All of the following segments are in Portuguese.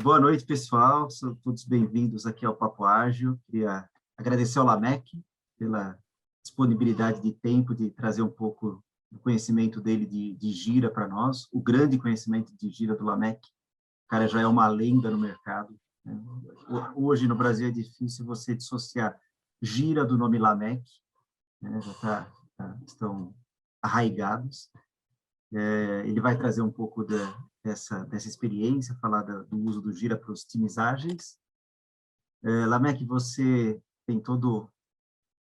Boa noite, pessoal. São todos bem-vindos aqui ao Papo Ágil. Queria agradecer ao Lameck pela disponibilidade de tempo de trazer um pouco do conhecimento dele de Gira para nós, o grande conhecimento de Gira do Lameck. O cara já é uma lenda no mercado, né? Hoje, no Brasil, é difícil você dissociar Gira do nome Lameck, né? Estão arraigados. Ele vai trazer um pouco dessa experiência, falar do uso do Gira para os times ágeis. Lameck, você tem todo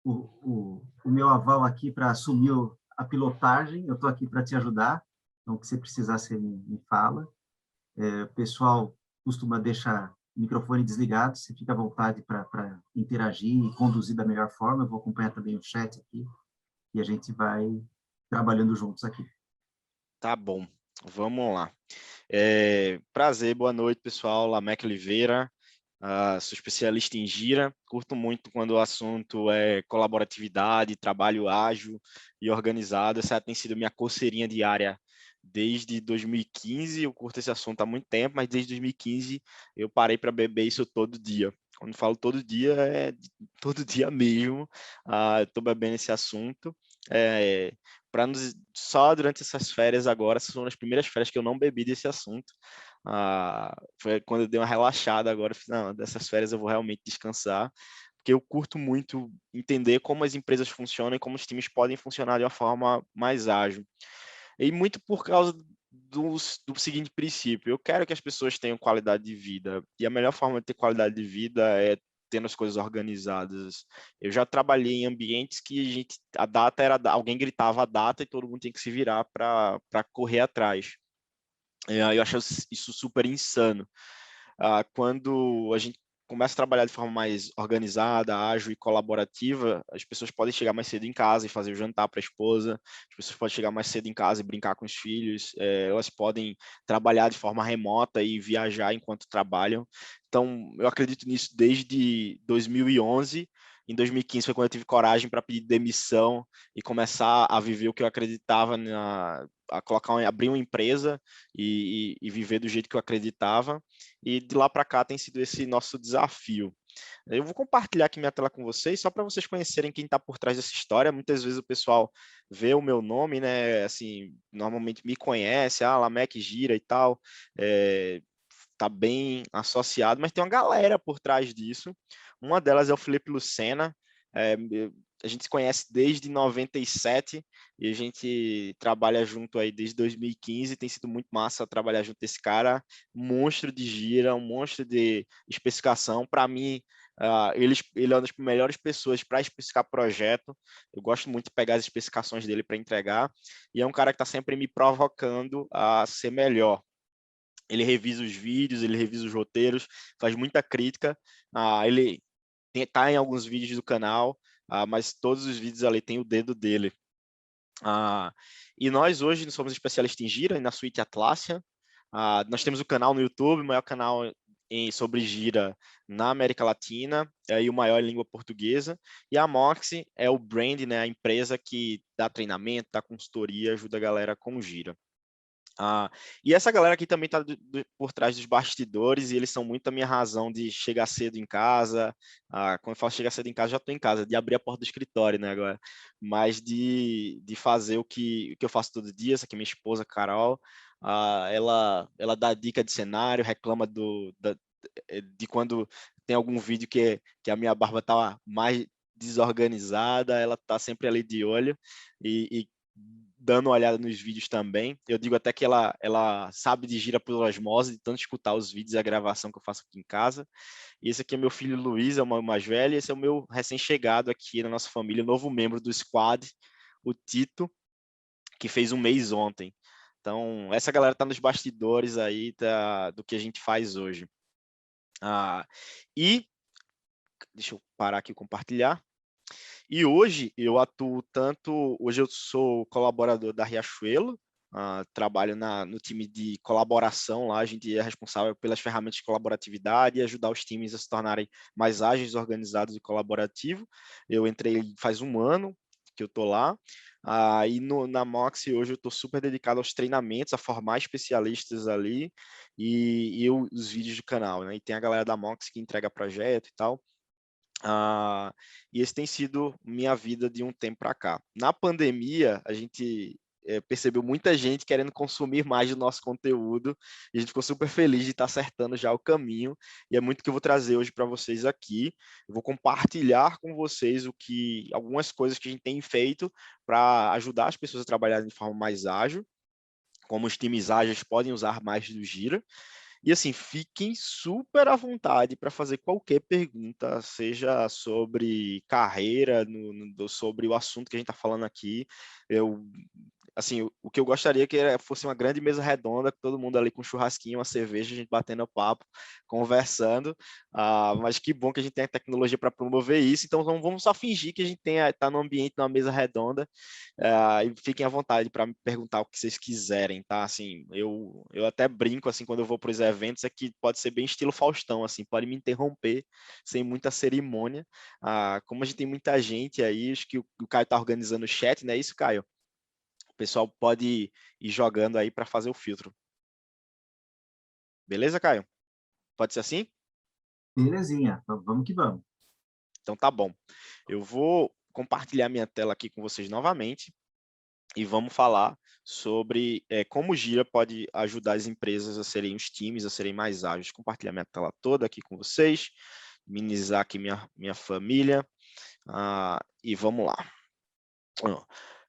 o meu aval aqui para assumir a pilotagem, eu estou aqui para te ajudar, então, o que você precisar, você me fala. O pessoal costuma deixar o microfone desligado, você fica à vontade para interagir e conduzir da melhor forma, eu vou acompanhar também o chat aqui, e a gente vai trabalhando juntos aqui. Tá bom, vamos lá. Prazer, boa noite, pessoal. Lameck Oliveira, sou especialista em Gira. Curto muito quando o assunto é colaboratividade, trabalho ágil e organizado. Essa tem sido minha coceirinha diária desde 2015. Eu curto esse assunto há muito tempo, mas desde 2015 eu parei para beber isso todo dia. Quando falo todo dia, é todo dia mesmo. Estou bebendo esse assunto. Só durante essas férias agora, essas foram as primeiras férias que eu não bebi desse assunto. Foi quando eu dei uma relaxada agora, não, dessas férias eu vou realmente descansar, porque eu curto muito entender como as empresas funcionam e como os times podem funcionar de uma forma mais ágil. E muito por causa do seguinte princípio: eu quero que as pessoas tenham qualidade de vida, e a melhor forma de ter qualidade de vida é tendo as coisas organizadas. Eu já trabalhei em ambientes que a data era, alguém gritava a data e todo mundo tem que se virar para correr atrás. Eu acho isso super insano. Quando a gente começa a trabalhar de forma mais organizada, ágil e colaborativa, as pessoas podem chegar mais cedo em casa e fazer o jantar para a esposa, as pessoas podem chegar mais cedo em casa e brincar com os filhos, elas podem trabalhar de forma remota e viajar enquanto trabalham. Então, eu acredito nisso desde 2011. Em 2015 foi quando eu tive coragem para pedir demissão e começar a viver o que eu acreditava, abrir uma empresa e viver do jeito que eu acreditava. E de lá para cá tem sido esse nosso desafio. Eu vou compartilhar aqui minha tela com vocês, só para vocês conhecerem quem está por trás dessa história. Muitas vezes o pessoal vê o meu nome, né? Assim, normalmente me conhece, Lameck Gira e tal, tá bem associado, mas tem uma galera por trás disso. Uma delas é o Felipe Lucena. A gente se conhece desde 97 e a gente trabalha junto aí desde 2015. Tem sido muito massa trabalhar junto desse cara, monstro de gira, um monstro de especificação. Para mim, ele é uma das melhores pessoas para especificar projeto. Eu gosto muito de pegar as especificações dele para entregar, e é um cara que está sempre me provocando a ser melhor. Ele revisa os vídeos, ele revisa os roteiros, faz muita crítica. Ele está em alguns vídeos do canal, mas todos os vídeos ali tem o dedo dele. E nós hoje somos especialistas em Gira, na suíte Atlassian. Nós temos o canal no YouTube, o maior canal sobre Gira na América Latina, e o maior em língua portuguesa. E a Moxie é o brand, né, a empresa que dá treinamento, dá consultoria, ajuda a galera com Gira. E essa galera aqui também está por trás dos bastidores, e eles são muito a minha razão de chegar cedo em casa. Quando eu falo chegar cedo em casa, já estou em casa, de abrir a porta do escritório, né, agora. Mas de fazer o que eu faço todo dia. Essa aqui é minha esposa, Carol. Ela dá dica de cenário, reclama de quando tem algum vídeo que a minha barba está mais desorganizada. Ela está sempre ali de olho e dando uma olhada nos vídeos também. Eu digo até que ela sabe de Gira por osmose, de tanto escutar os vídeos e a gravação que eu faço aqui em casa. E esse aqui é meu filho Luiz, é o mais velho, e esse é o meu recém-chegado aqui na nossa família, novo membro do squad, o Tito, que fez um mês ontem. Então, essa galera está nos bastidores aí do que a gente faz hoje. E deixa eu parar aqui e compartilhar. E hoje eu atuo hoje eu sou colaborador da Riachuelo, trabalho no time de colaboração lá. A gente é responsável pelas ferramentas de colaboratividade e ajudar os times a se tornarem mais ágeis, organizados e colaborativos. Eu entrei faz um ano, que eu tô lá. E na Moxie hoje eu estou super dedicado aos treinamentos, a formar especialistas ali e os vídeos do canal, né? E tem a galera da Moxie que entrega projeto e tal. E esse tem sido minha vida de um tempo para cá. Na pandemia, a gente percebeu muita gente querendo consumir mais do nosso conteúdo, e a gente ficou super feliz de estar acertando já o caminho, e é muito que eu vou trazer hoje para vocês aqui. Eu vou compartilhar com vocês algumas coisas que a gente tem feito para ajudar as pessoas a trabalharem de forma mais ágil, como os times ágeis podem usar mais do Gira. E assim, fiquem super à vontade para fazer qualquer pergunta, seja sobre carreira, sobre o assunto que a gente está falando aqui. Assim, o que eu gostaria que fosse uma grande mesa redonda, com todo mundo ali com um churrasquinho, uma cerveja, a gente batendo papo, conversando. Mas que bom que a gente tem a tecnologia para promover isso. Então vamos só fingir que a gente está no ambiente, numa mesa redonda. E fiquem à vontade para me perguntar o que vocês quiserem, tá? Assim, eu até brinco assim quando eu vou para os eventos, é que pode ser bem estilo Faustão, assim, pode me interromper sem muita cerimônia. Como a gente tem muita gente aí, acho que o Caio está organizando o chat, não é isso, Caio? O pessoal pode ir jogando aí para fazer o filtro. Beleza, Caio? Pode ser assim? Belezinha, vamos que vamos. Então tá bom. Eu vou compartilhar minha tela aqui com vocês novamente e vamos falar sobre como o Gira pode ajudar as empresas a serem, os times a serem mais ágeis. Compartilhar minha tela toda aqui com vocês, minimizar aqui minha família e vamos lá.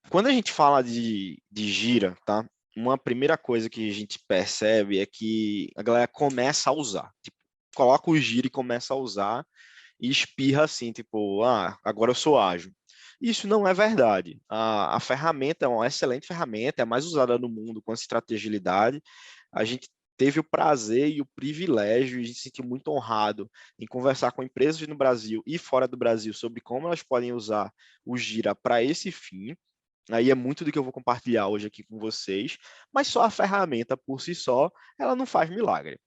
Quando a gente fala de Gira, tá? Uma primeira coisa que a gente percebe é que a galera começa a usar. Tipo, coloca o Gira e começa a usar e espirra assim, tipo, agora eu sou ágil. Isso não é verdade. A ferramenta é uma excelente ferramenta, é a mais usada no mundo quando se trata de agilidade. A gente teve o prazer e o privilégio, e a gente se sentiu muito honrado em conversar com empresas no Brasil e fora do Brasil sobre como elas podem usar o Gira para esse fim. Aí é muito do que eu vou compartilhar hoje aqui com vocês, mas só a ferramenta por si só, ela não faz milagre.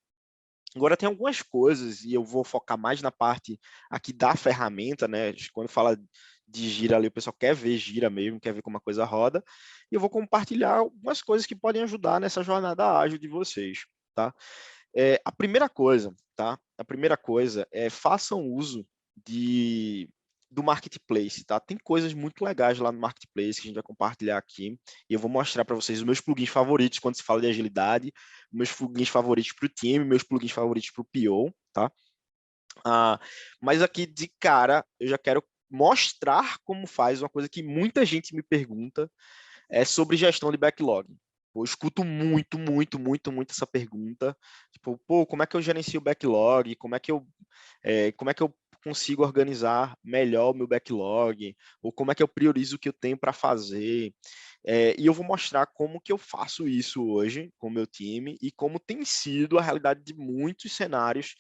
Agora tem algumas coisas, e eu vou focar mais na parte aqui da ferramenta, né? Quando fala de gira ali, o pessoal quer ver gira mesmo, quer ver como a coisa roda, e eu vou compartilhar algumas coisas que podem ajudar nessa jornada ágil de vocês, tá? A primeira coisa, tá? A primeira coisa é façam uso do marketplace, tá? Tem coisas muito legais lá no marketplace que a gente vai compartilhar aqui e eu vou mostrar para vocês os meus plugins favoritos quando se fala de agilidade, meus plugins favoritos para o time, meus plugins favoritos para o PO, tá? Mas aqui de cara eu já quero mostrar como faz uma coisa que muita gente me pergunta, é sobre gestão de backlog. Eu escuto muito, muito, muito, muito essa pergunta. Tipo, pô, como é que eu gerencio o backlog? Como é que eu consigo organizar melhor o meu backlog? Ou como é que eu priorizo o que eu tenho para fazer? E eu vou mostrar como que eu faço isso hoje com o meu time e como tem sido a realidade de muitos cenários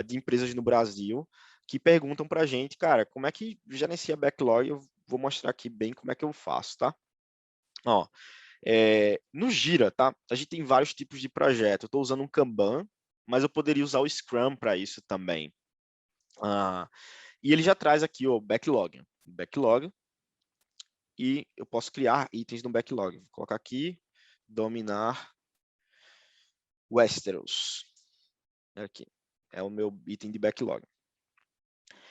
de empresas no Brasil que perguntam para a gente, cara, como é que gerencia backlog? Eu vou mostrar aqui bem como é que eu faço, tá? Ó, no Gira, tá? A gente tem vários tipos de projeto. Eu estou usando um Kanban, mas eu poderia usar o Scrum para isso também. E ele já traz aqui o backlog. Backlog. E eu posso criar itens no backlog. Vou colocar aqui, dominar Westeros. Aqui. É o meu item de backlog.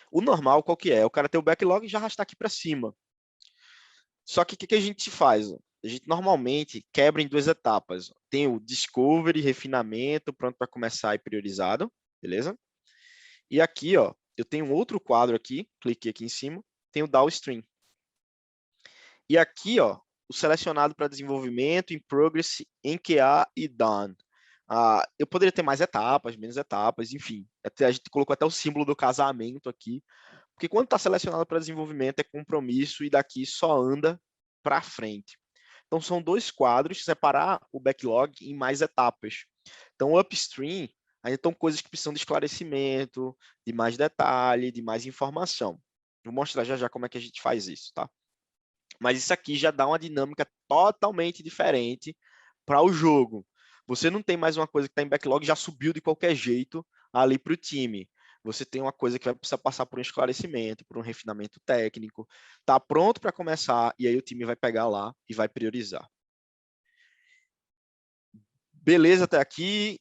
O normal, qual que é? O cara tem o backlog e já arrastar aqui para cima. Só que o que a gente faz? A gente normalmente quebra em duas etapas. Tem o discovery, refinamento, pronto para começar e priorizado, beleza? E aqui, ó, eu tenho um outro quadro aqui, cliquei aqui em cima, tem o downstream. E aqui, ó, o selecionado para desenvolvimento, in progress, em QA e done. Eu poderia ter mais etapas, menos etapas, enfim. A gente colocou até o símbolo do casamento aqui, porque quando está selecionado para desenvolvimento é compromisso e daqui só anda para frente. Então, são dois quadros, separar o backlog em mais etapas. Então, o upstream, ainda estão coisas que precisam de esclarecimento, de mais detalhe, de mais informação. Vou mostrar já já como é que a gente faz isso, tá? Mas isso aqui já dá uma dinâmica totalmente diferente para o jogo. Você não tem mais uma coisa que está em backlog, já subiu de qualquer jeito ali para o time. você tem uma coisa que vai precisar passar por um esclarecimento, por um refinamento técnico, está pronto para começar, e aí o time vai pegar lá e vai priorizar. Beleza até aqui?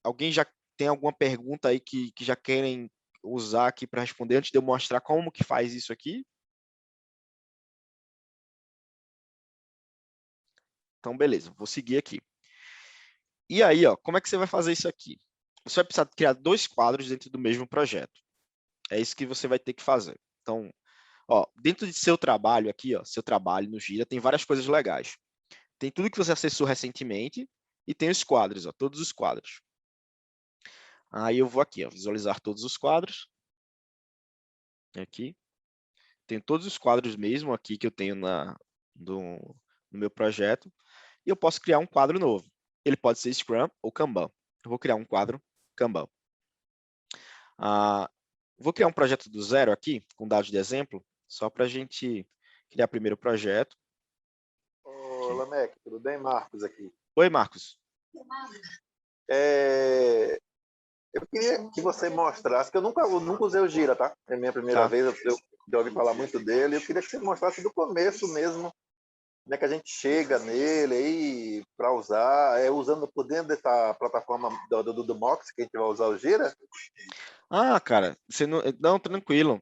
Alguém já tem alguma pergunta aí que já querem usar aqui para responder antes de eu mostrar como que faz isso aqui? Então, beleza, vou seguir aqui. E aí, ó, como é que você vai fazer isso aqui? Você vai precisar criar 2 quadros dentro do mesmo projeto. É isso que você vai ter que fazer. Então, ó, dentro de seu trabalho aqui, ó, seu trabalho no Gira, tem várias coisas legais. Tem tudo que você acessou recentemente e tem os quadros, ó, todos os quadros. Aí eu vou aqui, ó, visualizar todos os quadros. Aqui. Tem todos os quadros mesmo aqui que eu tenho no meu projeto. E eu posso criar um quadro novo. Ele pode ser Scrum ou Kanban. Eu vou criar um quadro Kanban. Vou criar um projeto do zero aqui, com dados de exemplo, só para a gente criar primeiro o projeto. Ô, Lameck, tudo bem? Marcos aqui. Oi, Marcos. Eu queria que você mostrasse, que eu nunca usei o Gira, tá? É a minha primeira vez, eu já ouvi falar muito dele. Eu queria que você mostrasse do começo mesmo, como é que a gente chega nele aí para usar, usando por dentro dessa plataforma do Mox, que a gente vai usar o Gira. Cara, você não, tranquilo.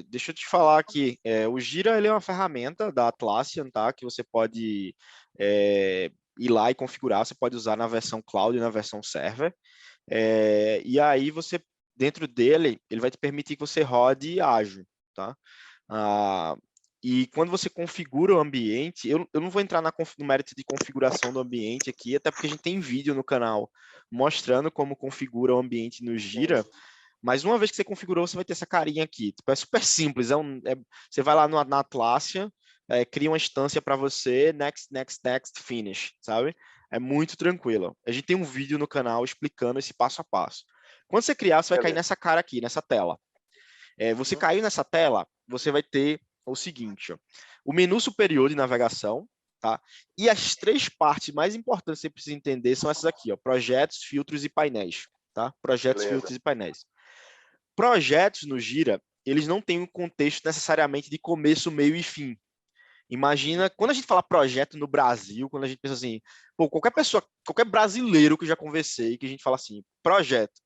Deixa eu te falar aqui. O Gira ele é uma ferramenta da Atlassian, tá? Que você pode ir lá e configurar. Você pode usar na versão cloud e na versão server. E aí você, dentro dele, ele vai te permitir que você rode ágil, tá? E quando você configura o ambiente, eu não vou entrar no mérito de configuração do ambiente aqui, até porque a gente tem vídeo no canal mostrando como configura o ambiente no Gira, mas uma vez que você configurou, você vai ter essa carinha aqui. Tipo, é super simples, você vai lá na Atlassian, cria uma instância para você, next, next, next, finish, sabe? É muito tranquilo. A gente tem um vídeo no canal explicando esse passo a passo. Quando você criar, você vai cair nessa cara aqui, nessa tela. Você caiu nessa tela, você vai ter o seguinte, ó, o menu superior de navegação, tá? E as 3 partes mais importantes que você precisa entender são essas aqui, ó, projetos, filtros e painéis, tá? Projetos, filtros e painéis. Projetos no Gira, eles não têm um contexto necessariamente de começo, meio e fim. Imagina, quando a gente fala projeto no Brasil, quando a gente pensa assim, pô, qualquer pessoa, qualquer brasileiro que eu já conversei, que a gente fala assim, projeto,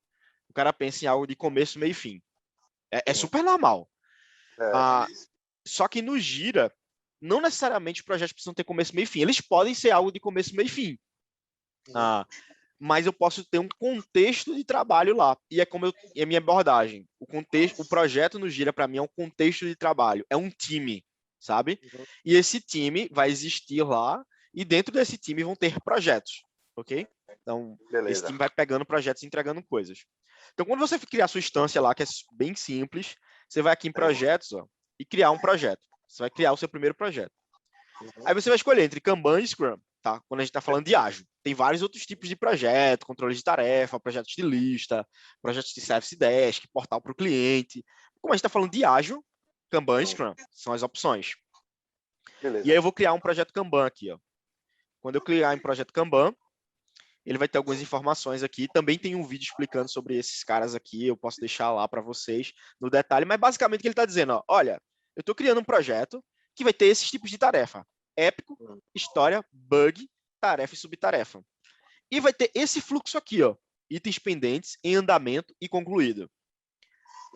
o cara pensa em algo de começo, meio e fim. É super normal. Só que no Gira, não necessariamente os projetos precisam ter começo, meio e fim. Eles podem ser algo de começo, meio e fim. Mas eu posso ter um contexto de trabalho lá. E é como é a minha abordagem. O projeto no Gira, para mim, é um contexto de trabalho. É um time, sabe? E esse time vai existir lá, e dentro desse time vão ter projetos, ok? Então, esse time vai pegando projetos e entregando coisas. Então, quando você criar a sua instância lá, que é bem simples, você vai aqui em projetos, ó, e criar um projeto. Você vai criar o seu primeiro projeto. Aí você vai escolher entre Kanban e Scrum, tá? Quando a gente está falando de ágil. Tem vários outros tipos de projeto, controle de tarefa, projetos de lista, projetos de Service Desk, portal para o cliente. Como a gente está falando de ágil, Kanban e Scrum são as opções. Beleza. E aí eu vou criar um projeto Kanban aqui, ó. Quando eu criar em projeto Kanban, ele vai ter algumas informações aqui. Também tem um vídeo explicando sobre esses caras aqui. Eu posso deixar lá para vocês no detalhe. Mas basicamente o que ele está dizendo, ó, olha, eu estou criando um projeto que vai ter esses tipos de tarefa. Épico, história, bug, tarefa e subtarefa. E vai ter esse fluxo aqui, ó, itens pendentes, em andamento e concluído.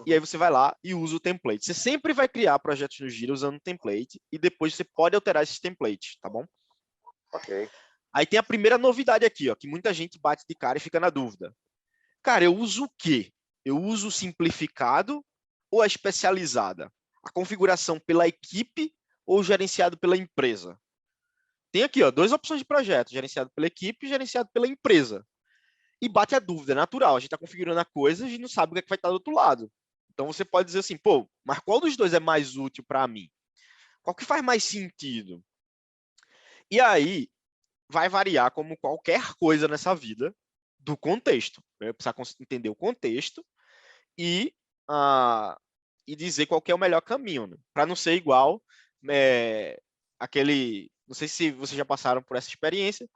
E aí você vai lá e usa o template. Você sempre vai criar projetos no Gira usando o template e depois você pode alterar esses templates, tá bom? Ok. Aí tem a primeira novidade aqui, ó, que muita gente bate de cara e fica na dúvida. Cara, eu uso o quê? Eu uso o simplificado ou a especializada? A configuração pela equipe ou gerenciado pela empresa? Tem aqui, ó, 2 opções de projeto, gerenciado pela equipe e gerenciado pela empresa. E bate a dúvida, é natural. A gente está configurando a coisa e não sabe o que, é que vai estar do outro lado. Então você pode dizer assim, pô, mas qual dos dois é mais útil para mim? Qual que faz mais sentido? E aí vai variar como qualquer coisa nessa vida do contexto. Eu precisar entender o contexto e, e dizer qual que é o melhor caminho, né? Para não ser igual aquele... Não sei se vocês já passaram por essa experiência,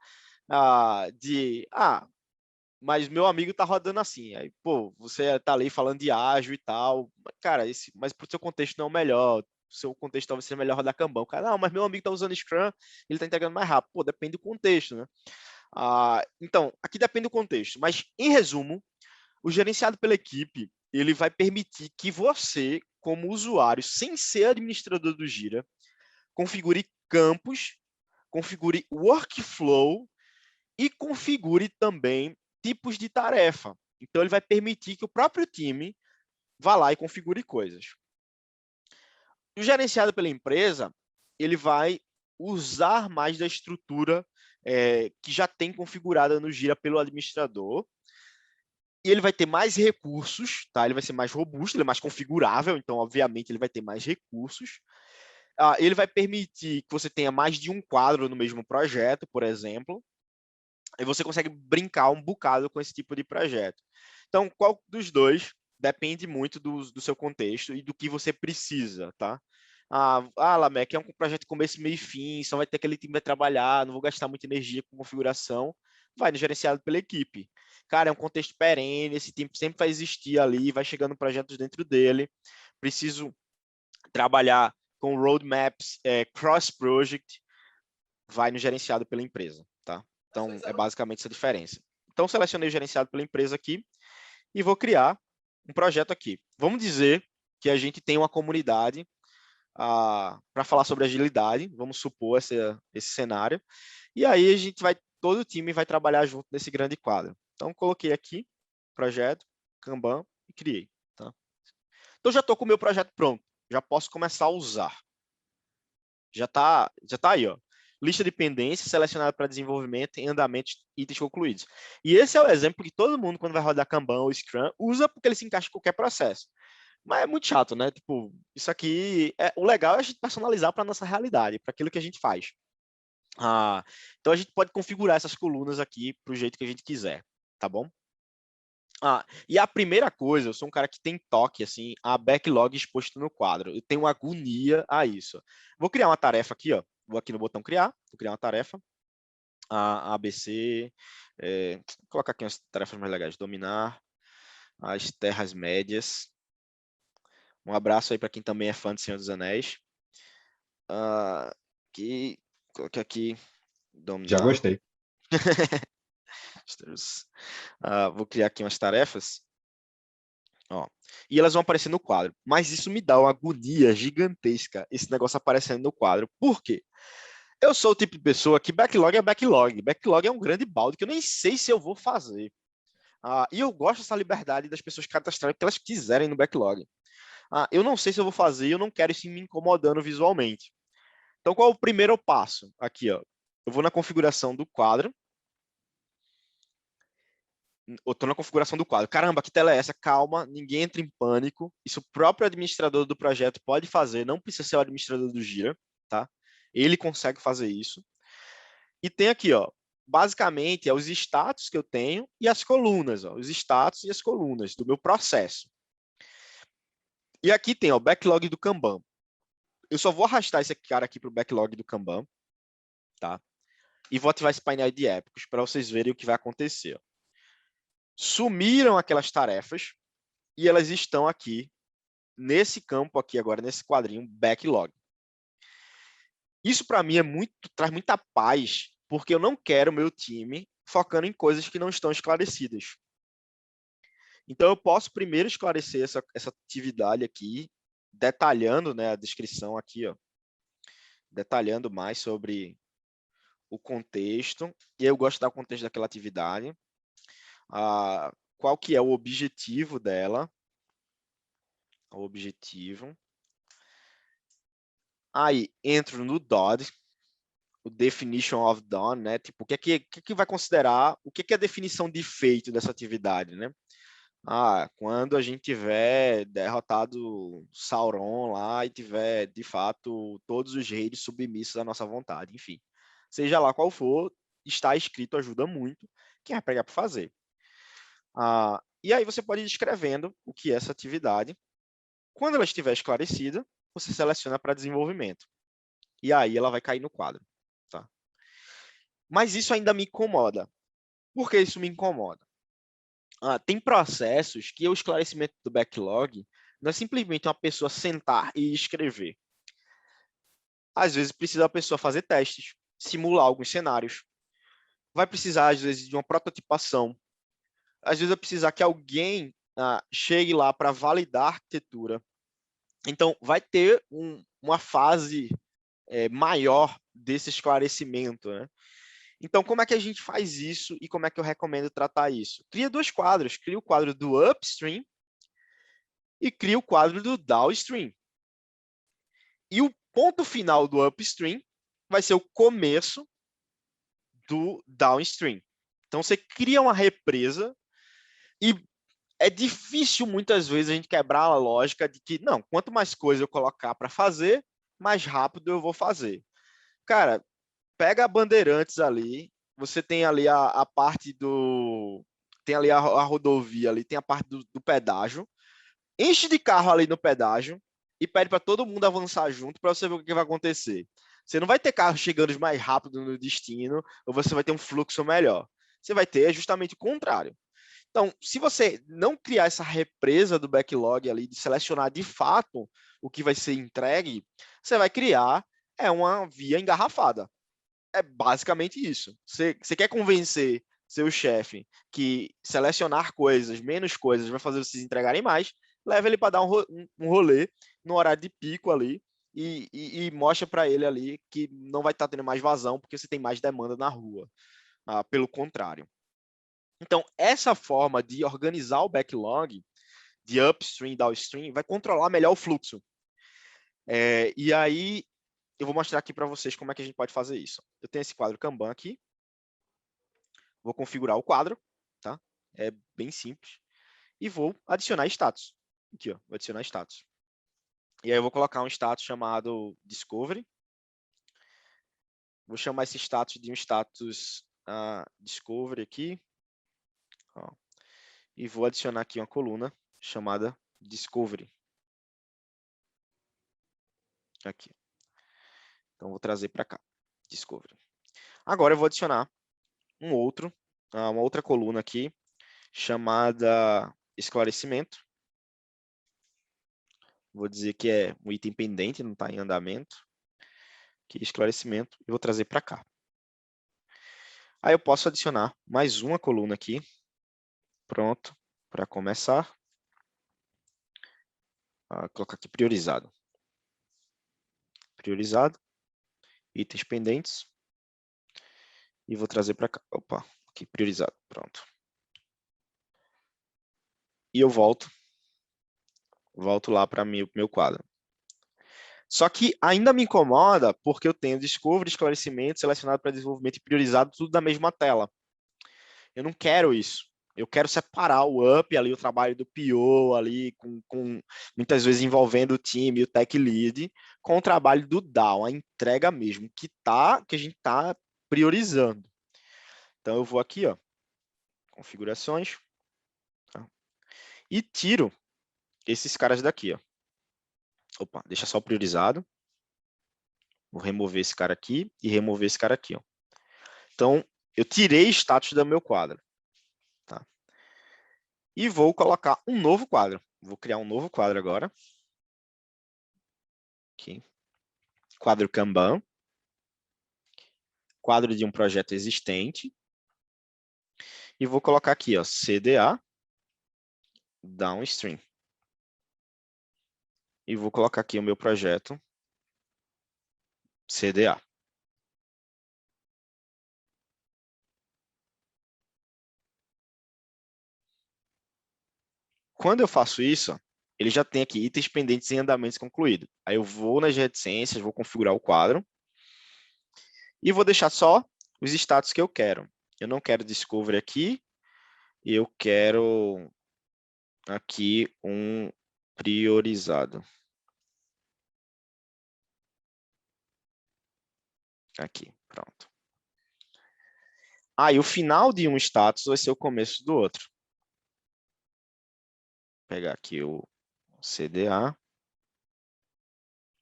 mas meu amigo tá rodando assim. Aí, pô, você tá ali falando de ágil e tal. Cara, mas pro seu contexto não é o melhor. O seu contexto talvez seja melhor rodar Kanban. O cara, não, mas meu amigo tá usando Scrum, ele tá entregando mais rápido. Pô, depende do contexto, né? Então, aqui depende do contexto. Mas, em resumo, o gerenciado pela equipe, ele vai permitir que você, como usuário, sem ser administrador do Gira, configure campos, configure workflow e configure também tipos de tarefa. Então, ele vai permitir que o próprio time vá lá e configure coisas. O gerenciado pela empresa, ele vai usar mais da estrutura que já tem configurada no Gira pelo administrador, e ele vai ter mais recursos, tá? Ele vai ser mais robusto, ele é mais configurável, então, obviamente, ele vai ter mais recursos. Ele vai permitir que você tenha mais de um quadro no mesmo projeto, por exemplo, e você consegue brincar um bocado com esse tipo de projeto. Então, qual dos dois depende muito do seu contexto e do que você precisa, tá? Lamec, é um projeto começo, meio e fim, só vai ter aquele time que vai trabalhar, não vou gastar muita energia com configuração, vai no gerenciado pela equipe. Cara, é um contexto perene, esse time sempre vai existir ali, vai chegando projetos dentro dele, preciso trabalhar com roadmaps, cross-project, vai no gerenciado pela empresa, tá? Então, é basicamente essa diferença. Então, selecionei o gerenciado pela empresa aqui e vou criar um projeto aqui. Vamos dizer que a gente tem uma comunidade para falar sobre agilidade, vamos supor esse cenário, e aí todo o time vai trabalhar junto nesse grande quadro. Então, coloquei aqui, projeto, Kanban, e criei. Tá? Então, já estou com o meu projeto pronto, já posso começar a usar. Já tá aí, ó. Lista de pendências selecionada para desenvolvimento em andamento, itens concluídos. E esse é o exemplo que todo mundo, quando vai rodar Kanban ou Scrum, usa porque ele se encaixa em qualquer processo. Mas é muito chato, né? Tipo, isso aqui, o legal é a gente personalizar para a nossa realidade, para aquilo que a gente faz. Então, a gente pode configurar essas colunas aqui para o jeito que a gente quiser, tá bom? E a primeira coisa, eu sou um cara que tem toque, assim, a backlog exposto no quadro. Eu tenho agonia a isso. Vou criar uma tarefa aqui, ó. Vou aqui no botão criar, vou criar uma tarefa. ABC, vou colocar aqui umas tarefas mais legais. Dominar as terras médias. Um abraço aí para quem também é fã de Senhor dos Anéis. Coloquei aqui, dominar. Já gostei. Vou criar aqui umas tarefas. Ó, e elas vão aparecer no quadro. Mas isso me dá uma agonia gigantesca, esse negócio aparecendo no quadro. Por quê? Eu sou o tipo de pessoa que backlog é backlog. Backlog é um grande balde que eu nem sei se eu vou fazer. E eu gosto dessa liberdade das pessoas cadastrarem o que elas quiserem no backlog. Eu não sei se eu vou fazer e eu não quero isso me incomodando visualmente. Então, qual é o primeiro passo? Aqui, ó. Eu vou na configuração do quadro. Eu estou na configuração do quadro. Caramba, que tela é essa? Calma, ninguém entra em pânico. Isso o próprio administrador do projeto pode fazer, não precisa ser o administrador do Gira, tá? Ele consegue fazer isso. E tem aqui, ó, basicamente, os status que eu tenho e as colunas, ó, os status e as colunas do meu processo. E aqui tem ó, o backlog do Kanban. Eu só vou arrastar esse cara aqui para o backlog do Kanban, tá? E vou ativar esse painel de épicos para vocês verem o que vai acontecer. Ó. Sumiram aquelas tarefas e elas estão aqui nesse campo aqui agora, nesse quadrinho backlog. Isso para mim traz muita paz, porque eu não quero meu time focando em coisas que não estão esclarecidas. Então eu posso primeiro esclarecer essa atividade aqui, detalhando, né, a descrição aqui, ó, detalhando mais sobre o contexto, e eu gosto de dar o contexto daquela atividade, qual que é o objetivo dela, o objetivo. Aí entro no DOD, o definition of done, né? Tipo, o que vai considerar, o que é a definição de feito dessa atividade, né? Quando a gente tiver derrotado Sauron lá e tiver, de fato, todos os reis submissos à nossa vontade, enfim. Seja lá qual for, está escrito ajuda muito quem vai pegar para fazer. E aí você pode ir descrevendo o que é essa atividade. Quando ela estiver esclarecida, você seleciona para desenvolvimento. E aí ela vai cair no quadro. Tá? Mas isso ainda me incomoda. Por que isso me incomoda? tem processos que o esclarecimento do backlog não é simplesmente uma pessoa sentar e escrever. Às vezes precisa a pessoa fazer testes, simular alguns cenários. Vai precisar, às vezes, de uma prototipação. Às vezes vai precisar que alguém chegue lá para validar a arquitetura. Então, vai ter uma fase maior desse esclarecimento, né? Então, como é que a gente faz isso e como é que eu recomendo tratar isso? Cria 2 quadros. Cria o quadro do upstream e cria o quadro do downstream. E o ponto final do upstream vai ser o começo do downstream. Então, você cria uma represa e é difícil, muitas vezes, a gente quebrar a lógica de que, não, quanto mais coisa eu colocar para fazer, mais rápido eu vou fazer. Cara, pega a Bandeirantes ali, você tem ali a parte do... Tem ali a rodovia ali, tem a parte do pedágio. Enche de carro ali no pedágio e pede para todo mundo avançar junto para você ver o que vai acontecer. Você não vai ter carro chegando mais rápido no destino, ou você vai ter um fluxo melhor. Você vai ter justamente o contrário. Então, se você não criar essa represa do backlog ali, de selecionar de fato o que vai ser entregue, você vai criar uma via engarrafada. É basicamente isso. Você quer convencer seu chefe que selecionar coisas, menos coisas, vai fazer vocês entregarem mais, leva ele para dar um rolê no horário de pico ali e mostra para ele ali que não vai estar tendo mais vazão porque você tem mais demanda na rua. Pelo contrário. Então, essa forma de organizar o backlog, de upstream, downstream, vai controlar melhor o fluxo. E aí, eu vou mostrar aqui para vocês como é que a gente pode fazer isso. Eu tenho esse quadro Kanban aqui. Vou configurar o quadro, tá? É bem simples. E vou adicionar status. Aqui, ó, vou adicionar status. E aí eu vou colocar um status chamado Discovery. Vou chamar esse status de um status Discovery aqui. Ó. E vou adicionar aqui uma coluna chamada Discovery. Aqui. Então, vou trazer para cá, Discovery. Agora, eu vou adicionar uma outra coluna aqui, chamada Esclarecimento. Vou dizer que é um item pendente, não está em andamento. Aqui, Esclarecimento, e vou trazer para cá. Aí eu posso adicionar mais uma coluna aqui. Pronto, para começar. Vou colocar aqui priorizado. Priorizado. Itens pendentes. E vou trazer para cá. Opa, aqui, priorizado. Pronto. E eu volto lá para o meu quadro. Só que ainda me incomoda porque eu tenho Discovery, Esclarecimento, Selecionado para Desenvolvimento e Priorizado, tudo na mesma tela. Eu não quero isso. Eu quero separar o up ali, o trabalho do PO ali, com muitas vezes envolvendo o time, o tech lead, com o trabalho do down, a entrega mesmo, que a gente está priorizando. Então, eu vou aqui, ó, configurações, tá? E tiro esses caras daqui, ó. Opa, deixa só priorizado. Vou remover esse cara aqui e remover esse cara aqui, ó. Então, eu tirei status do meu quadro. Tá? E vou colocar um novo quadro. Vou criar um novo quadro agora. Aqui. Quadro Kanban. Quadro de um projeto existente. E vou colocar aqui, ó, CDA Downstream. E vou colocar aqui o meu projeto CDA. Quando eu faço isso, ele já tem aqui itens pendentes em andamentos concluído. Aí eu vou nas reticências, vou configurar o quadro e vou deixar só os status que eu quero. Eu não quero Discovery aqui, eu quero aqui um priorizado. Aqui, pronto. E o final de um status vai ser o começo do outro. Vou pegar aqui o CDA.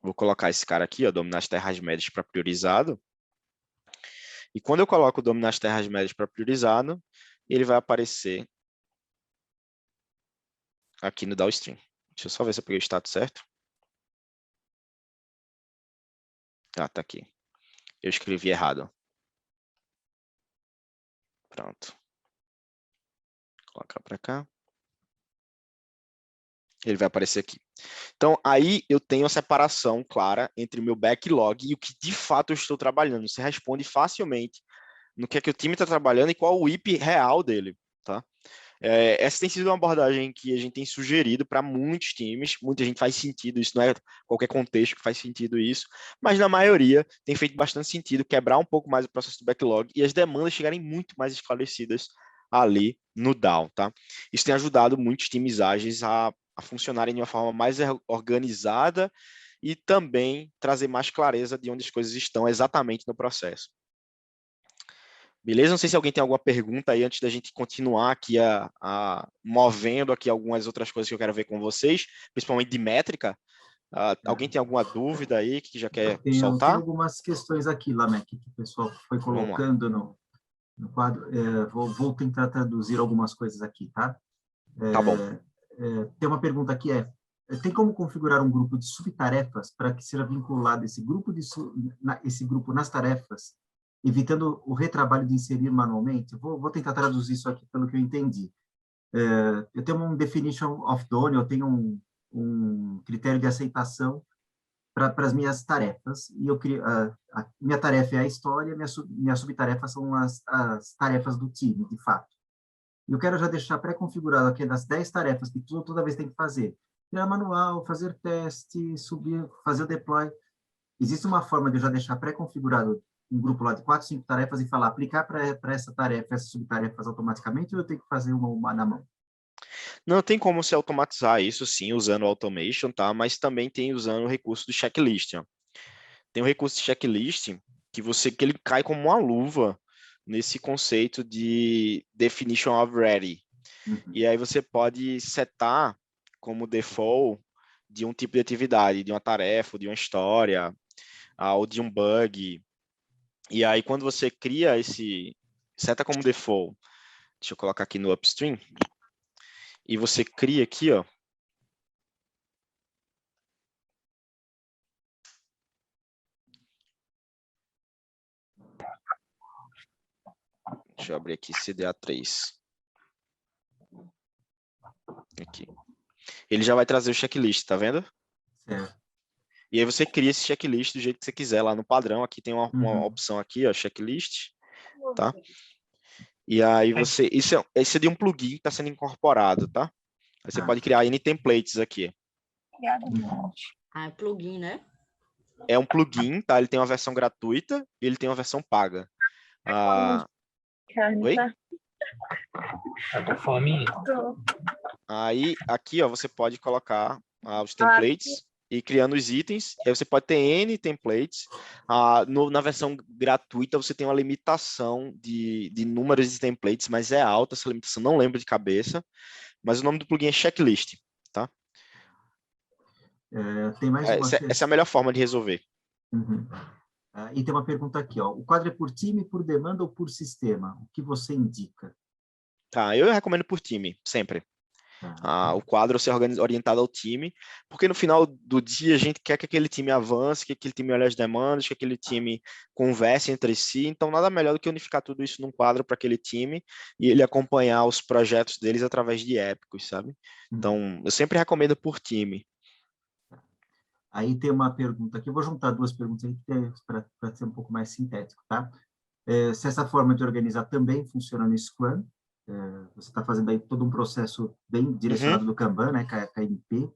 Vou colocar esse cara aqui, ó, dominar as terras médias para priorizado. E quando eu coloco dominar as terras médias para priorizado, ele vai aparecer aqui no downstream. Deixa eu só ver se eu peguei o status certo. Ah, tá aqui. Eu escrevi errado. Pronto. Vou colocar para cá. Ele vai aparecer aqui. Então, aí eu tenho a separação clara entre o meu backlog e o que de fato eu estou trabalhando. Você responde facilmente no que é que o time está trabalhando e qual o IP real dele, tá? Essa tem sido uma abordagem que a gente tem sugerido para muitos times, muita gente faz sentido, isso não é qualquer contexto que faz sentido isso, mas na maioria tem feito bastante sentido quebrar um pouco mais o processo do backlog e as demandas chegarem muito mais esclarecidas ali no DAO, tá? Isso tem ajudado muitos times ágeis a funcionarem de uma forma mais organizada e também trazer mais clareza de onde as coisas estão exatamente no processo. Beleza? Não sei se alguém tem alguma pergunta aí antes da gente continuar aqui movendo aqui algumas outras coisas que eu quero ver com vocês, principalmente de métrica. Alguém tem alguma dúvida aí que já quer soltar? Tem algumas questões aqui, Lameck, que o pessoal foi colocando no quadro. Vou tentar traduzir algumas coisas aqui, tá? Tá bom. Tem uma pergunta aqui, tem como configurar um grupo de subtarefas para que seja vinculado esse grupo nas tarefas, evitando o retrabalho de inserir manualmente? Vou tentar traduzir isso aqui pelo que eu entendi. Eu tenho um definition of done, eu tenho um critério de aceitação para as minhas tarefas, e a minha tarefa é a história, minha subtarefa são as tarefas do time, de fato. E eu quero já deixar pré-configurado aqui das 10 tarefas que toda vez tem que fazer. Criar manual, fazer teste, subir, fazer o deploy. Existe uma forma de eu já deixar pré-configurado um grupo lá de 4, 5 tarefas e falar, aplicar para essa tarefa, essas subtarefas automaticamente, ou eu tenho que fazer uma na mão? Não tem como se automatizar isso, sim, usando automation, tá? Mas também tem usando o recurso do checklist. Ó. Tem um recurso de checklist que ele cai como uma luva nesse conceito de definition of ready. E aí você pode setar como default de um tipo de atividade, de uma tarefa, de uma história, ou de um bug. E aí quando você cria seta como default, deixa eu colocar aqui no upstream, e você cria aqui, ó, deixa eu abrir aqui, CDA3. Aqui. Ele já vai trazer o checklist, tá vendo? Certo. E aí você cria esse checklist do jeito que você quiser lá no padrão. Aqui tem uma opção aqui, ó, checklist, tá? E aí isso é de um plugin que está sendo incorporado, tá? Aí você pode criar N templates aqui. É plugin, né? É um plugin, tá? Ele tem uma versão gratuita e ele tem uma versão paga. Oi? Eu tô fome. Aí, aqui, ó, você pode colocar os templates e ir criando os itens. Aí você pode ter N templates. Na versão gratuita, você tem uma limitação de números de templates, mas é alta essa limitação, não lembro de cabeça. Mas o nome do plugin é checklist, tá? Tem mais uma essa é a melhor forma de resolver. E tem uma pergunta aqui, ó. O quadro é por time, por demanda ou por sistema? O que você indica? Tá, eu recomendo por time, sempre. O quadro ser orientado ao time, porque no final do dia a gente quer que aquele time avance, que aquele time olhe as demandas, que aquele time converse entre si, então nada melhor do que unificar tudo isso num quadro para aquele time e ele acompanhar os projetos deles através de épicos, sabe? Então, eu sempre recomendo por time. Aí tem uma pergunta aqui, eu vou juntar duas perguntas para ser um pouco mais sintético, tá? Se essa forma de organizar também funciona no Scrum, você está fazendo aí todo um processo bem direcionado do Kanban, né, KMP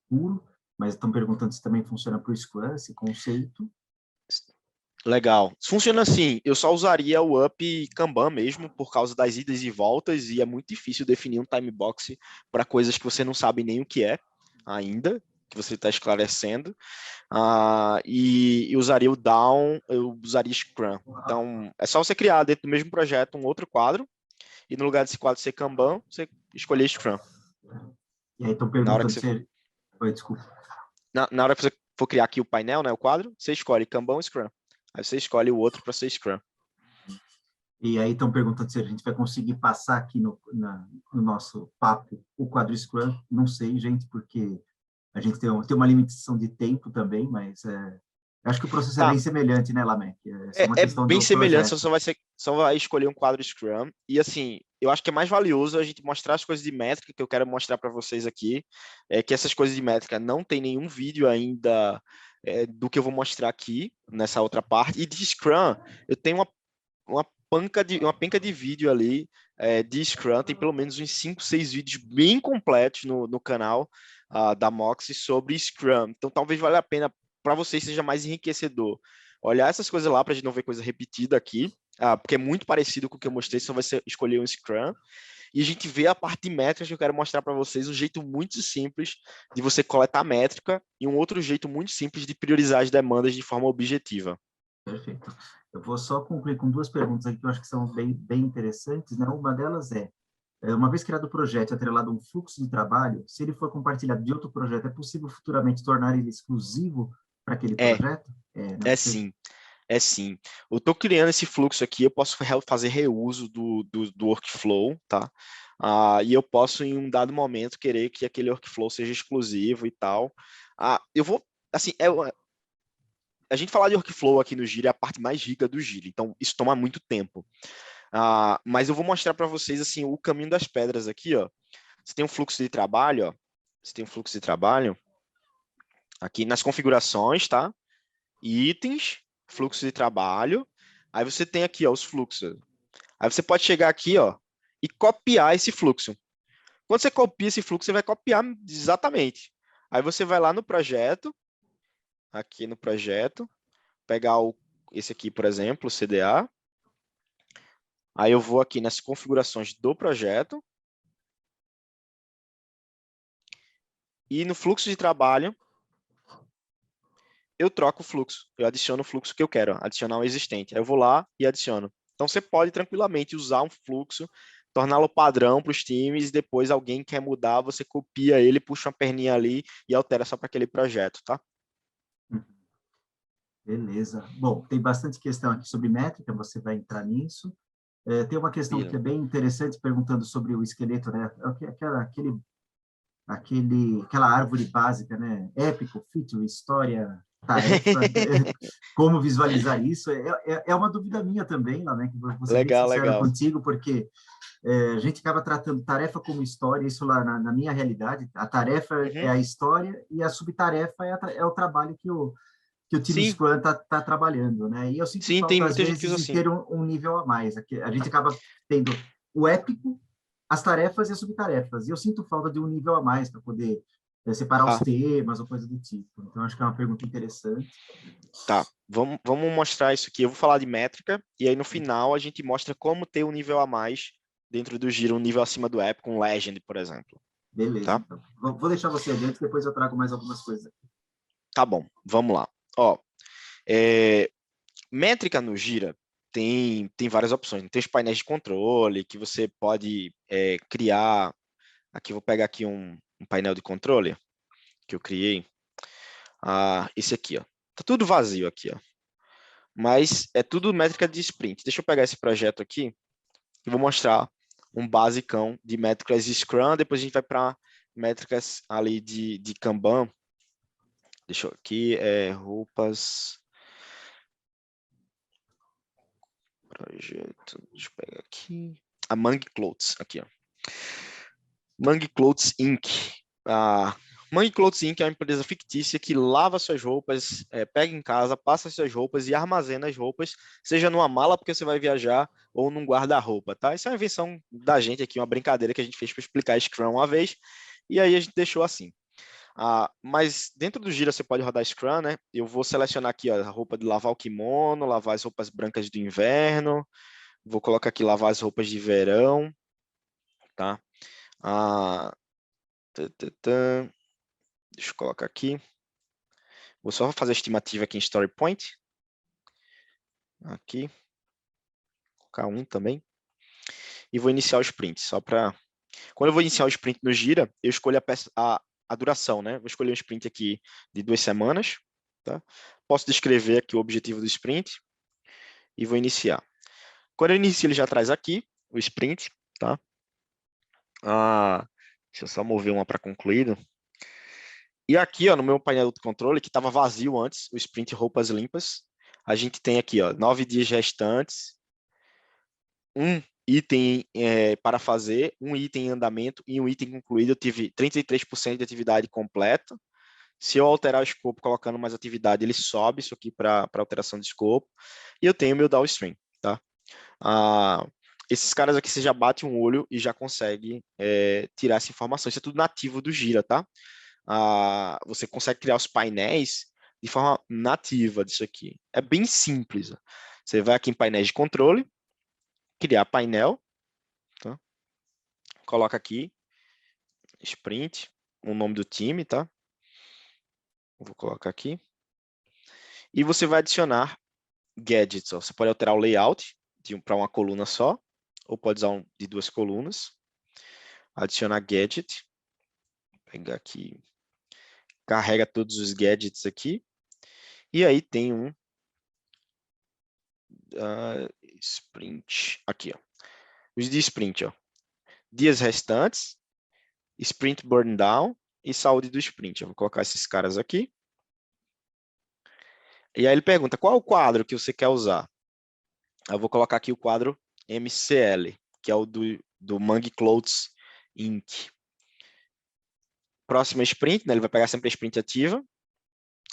puro, mas estão perguntando se também funciona para o Scrum, esse conceito. Legal. Funciona assim, eu só usaria o Up Kanban mesmo, por causa das idas e voltas, e é muito difícil definir um time box para coisas que você não sabe nem o que é ainda, que você está esclarecendo. E usaria o Down, eu usaria Scrum. Então, é só você criar dentro do mesmo projeto um outro quadro, e no lugar desse quadro ser Kanban, você escolher Scrum. E aí estão perguntando se... Oi, desculpa. Na hora que você for criar aqui o painel, né, o quadro, você escolhe Kanban ou Scrum. Aí você escolhe o outro para ser Scrum. E aí estão perguntando se a gente vai conseguir passar aqui no nosso papo o quadro Scrum. Não sei, gente, porque a gente tem uma limitação de tempo também, mas acho que o processo é Tá, bem semelhante, né, Lamek? É só uma é questão bem do semelhante, projeto. só vai escolher um quadro Scrum. E assim, eu acho que é mais valioso a gente mostrar as coisas de métrica que eu quero mostrar para vocês aqui. É que essas coisas de métrica não tem nenhum vídeo ainda do que eu vou mostrar aqui nessa outra parte. E de Scrum, eu tenho uma penca de vídeo ali de Scrum, tem pelo menos uns 5, 6 vídeos bem completos no canal da Moxie sobre Scrum. Então, talvez valha a pena para vocês, seja mais enriquecedor olhar essas coisas lá para a gente não ver coisa repetida aqui, porque é muito parecido com o que eu mostrei, só vai ser escolher um Scrum. E a gente vê a parte de métricas que eu quero mostrar para vocês, um jeito muito simples de você coletar métrica e um outro jeito muito simples de priorizar as demandas de forma objetiva. Perfeito. Eu vou só concluir com duas perguntas aqui que eu acho que são bem interessantes, né? Uma delas uma vez criado o projeto e atrelado a um fluxo de trabalho, se ele for compartilhado de outro projeto, é possível futuramente tornar ele exclusivo para aquele É, projeto? Né? é sim. É sim. Eu estou criando esse fluxo aqui, eu posso fazer reuso do workflow, tá? E eu posso, em um dado momento, querer que aquele workflow seja exclusivo e tal. Eu vou, assim, a gente falar de workflow aqui no Gira é a parte mais rica do Gira, então isso toma muito tempo. Mas eu vou mostrar para vocês, assim, o caminho das pedras aqui, ó. Você tem um fluxo de trabalho, ó. Você tem um fluxo de trabalho aqui nas configurações, tá? Itens, fluxo de trabalho. Aí você tem aqui, ó, os fluxos. Aí você pode chegar aqui, ó, e copiar esse fluxo. Quando você copia esse fluxo, você vai copiar exatamente. Aí você vai lá no projeto, aqui no projeto, pegar esse aqui, por exemplo, o CDA. Aí eu vou aqui nas configurações do projeto. E no fluxo de trabalho, eu troco o fluxo. Eu adiciono o fluxo que eu quero, adicionar um existente. Aí eu vou lá e adiciono. Então, você pode tranquilamente usar um fluxo, torná-lo padrão para os times, e depois alguém quer mudar, você copia ele, puxa uma perninha ali e altera só para aquele projeto, tá? Beleza. Bom, tem bastante questão aqui sobre métrica, você vai entrar nisso. Tem uma questão que é bem interessante, perguntando sobre o esqueleto, né? Aquela árvore básica, né? Épico, feature, história, tarefa. Como visualizar isso? É uma dúvida minha também, lá, né? Que vou ser bem Legal, sincero legal. contigo, porque a gente acaba tratando tarefa como história, isso lá na minha realidade, a tarefa é Uhum. a história e a subtarefa é o trabalho que o time Sim, Scrum tá trabalhando, né? E eu sinto sim, tem falta, às muita gente que vezes, usa de assim. ter um nível a mais. A gente acaba tendo o épico, as tarefas e as subtarefas. E eu sinto falta de um nível a mais para poder separar os Ah, temas ou coisa do tipo. Então, acho que é uma pergunta interessante. tá. Vamos mostrar isso aqui. Eu vou falar de métrica, e aí no final a gente mostra como ter um nível a mais dentro do Giro, um nível acima do app, com Legend, por exemplo. Beleza, Tá? então. Vou deixar você adiante, depois eu trago mais algumas coisas. Tá bom, vamos lá. Ó, métrica no Gira tem várias opções. Tem os painéis de controle que você pode criar. Aqui, vou pegar aqui um painel de controle que eu criei. Esse aqui, ó. Tá tudo vazio aqui, ó. Mas é tudo métrica de sprint. Deixa eu pegar esse projeto aqui e vou mostrar um basicão de métricas de Scrum. Depois a gente vai para métricas ali de Kanban. Deixa eu aqui, roupas. Projeto, deixa eu pegar aqui. A Mangue Clothes, aqui, ó. Mangue Clothes Inc. A Mangue Clothes Inc. é uma empresa fictícia que lava suas roupas, pega em casa, passa suas roupas e armazena as roupas, seja numa mala porque você vai viajar ou num guarda-roupa, tá? Isso é uma invenção da gente aqui, uma brincadeira que a gente fez para explicar Scrum uma vez, e aí a gente deixou assim. Mas dentro do Gira você pode rodar Scrum, né? Eu vou selecionar aqui, ó, a roupa de lavar o kimono, lavar as roupas brancas do inverno, vou colocar aqui lavar as roupas de verão, tá? Deixa eu colocar aqui. Vou só fazer a estimativa aqui em Story Point. Aqui. Colocar um também. E vou iniciar o sprint, só para... Quando eu vou iniciar o sprint no Gira, eu escolho a duração, né? Vou escolher um sprint aqui de 2 semanas, tá? Posso descrever aqui o objetivo do sprint e vou iniciar. Quando eu inicio, ele já traz aqui o sprint, tá? Deixa eu só mover uma para concluído. E aqui, ó, no meu painel de controle, que estava vazio antes, o sprint roupas limpas, a gente tem aqui, ó, 9 dias restantes, um item para fazer, um item em andamento e um item concluído. Eu tive 33% de atividade completa. Se eu alterar o escopo colocando mais atividade, ele sobe isso aqui para alteração de escopo. E eu tenho o meu downstream, tá? Esses caras aqui, você já bate um olho e já consegue tirar essa informação. Isso é tudo nativo do Gira, tá? Você consegue criar os painéis de forma nativa disso aqui. É bem simples. Você vai aqui em painéis de controle, criar painel, tá? Coloca aqui, sprint, o nome do time, tá? Vou colocar aqui. E você vai adicionar gadgets. Ó. Você pode alterar o layout para uma coluna só, ou pode usar de 2 colunas. Adicionar gadget. Vou pegar aqui. Carrega todos os gadgets aqui. E aí tem um sprint. Aqui, ó. Os de sprint, ó. Dias restantes, sprint burn down e saúde do sprint. Eu vou colocar esses caras aqui. E aí ele pergunta, qual é o quadro que você quer usar? Eu vou colocar aqui o quadro MCL, que é o do Mangue Clothes Inc. Próxima sprint, né, ele vai pegar sempre a sprint ativa.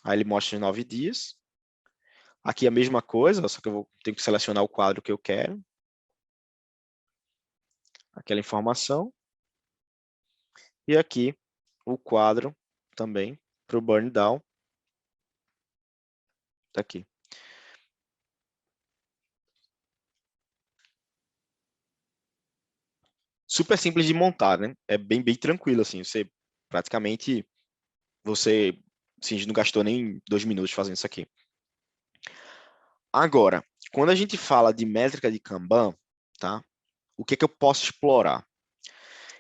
Aí ele mostra os 9 dias. Aqui a mesma coisa, só que eu tenho que selecionar o quadro que eu quero. Aquela informação. E aqui o quadro também para o burn down. Tá aqui. Super simples de montar, né? É bem tranquilo, assim. Você praticamente, assim, não gastou nem 2 minutos fazendo isso aqui. Agora, quando a gente fala de métrica de Kanban, tá? O que é que eu posso explorar?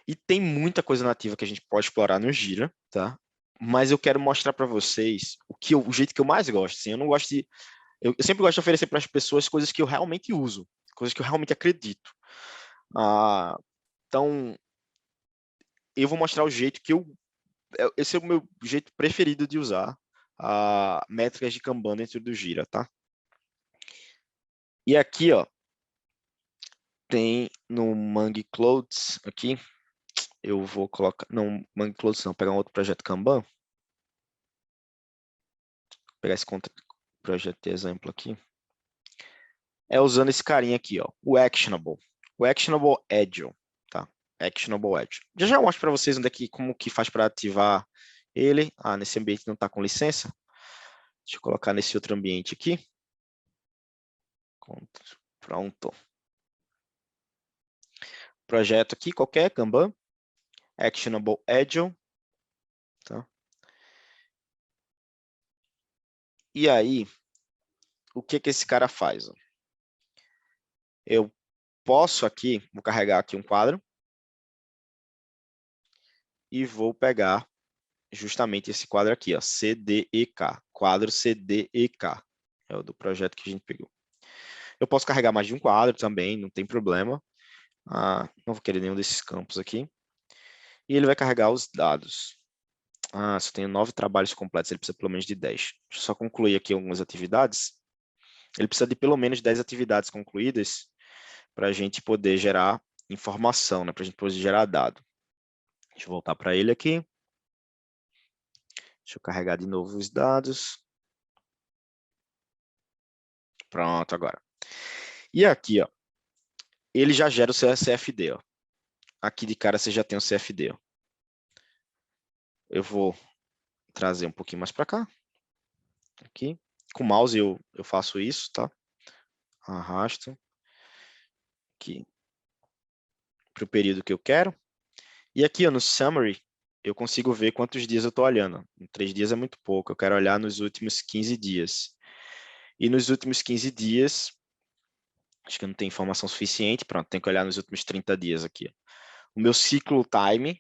E tem muita coisa nativa que a gente pode explorar no Gira, tá? Mas eu quero mostrar para vocês o jeito que eu mais gosto. Assim, eu não gosto de, eu sempre gosto de oferecer para as pessoas coisas que eu realmente uso, coisas que eu realmente acredito. Então, eu vou mostrar o jeito que esse é o meu jeito preferido de usar métricas de Kanban dentro do Gira, tá? E aqui, ó, tem no Mangue Clothes aqui, eu vou colocar, não, Mangue Clothes não, pegar um outro projeto Kanban, pegar esse projeto de exemplo aqui, é usando esse carinha aqui, ó, o Actionable Agile, tá? Actionable Agile. Já eu mostro para vocês onde é como que faz para ativar ele. Nesse ambiente não está com licença. Deixa eu colocar nesse outro ambiente aqui. Pronto. Projeto aqui, qualquer, Kanban. Actionable Agile. Tá? E aí, o que esse cara faz? Ó? Eu posso aqui, vou carregar aqui um quadro. E vou pegar justamente esse quadro aqui, ó, CDEK. Quadro CDEK. É o do projeto que a gente pegou. Eu posso carregar mais de um quadro também, não tem problema. Não vou querer nenhum desses campos aqui. E ele vai carregar os dados. Se eu tenho 9 trabalhos completos, ele precisa pelo menos de 10. Deixa eu só concluir aqui algumas atividades. Ele precisa de pelo menos 10 atividades concluídas para a gente poder gerar informação, né? Para a gente poder gerar dado. Deixa eu voltar para ele aqui. Deixa eu carregar de novo os dados. Pronto, agora. E aqui, ó, ele já gera o seu CFD. Ó. Aqui de cara você já tem o CFD. Ó. Eu vou trazer um pouquinho mais para cá. Aqui. Com o mouse eu faço isso, tá? Arrasto. Aqui. Para o período que eu quero. E aqui, ó, no Summary, eu consigo ver quantos dias eu estou olhando. Em 3 dias é muito pouco. Eu quero olhar nos últimos 15 dias. E nos últimos 15 dias, acho que não tem informação suficiente. Pronto, tem que olhar nos últimos 30 dias aqui. O meu ciclo time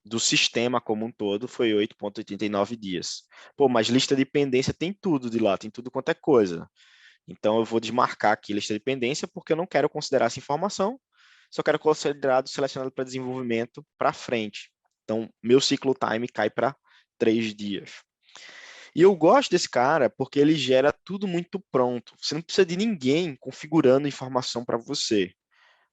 do sistema como um todo foi 8,89 dias. Pô, mas lista de pendência tem tudo de lá, tem tudo quanto é coisa. Então, eu vou desmarcar aqui lista de dependência porque eu não quero considerar essa informação, só quero considerar selecionado para desenvolvimento para frente. Então, meu ciclo time cai para 3 dias. E eu gosto desse cara porque ele gera tudo muito pronto. Você não precisa de ninguém configurando informação para você,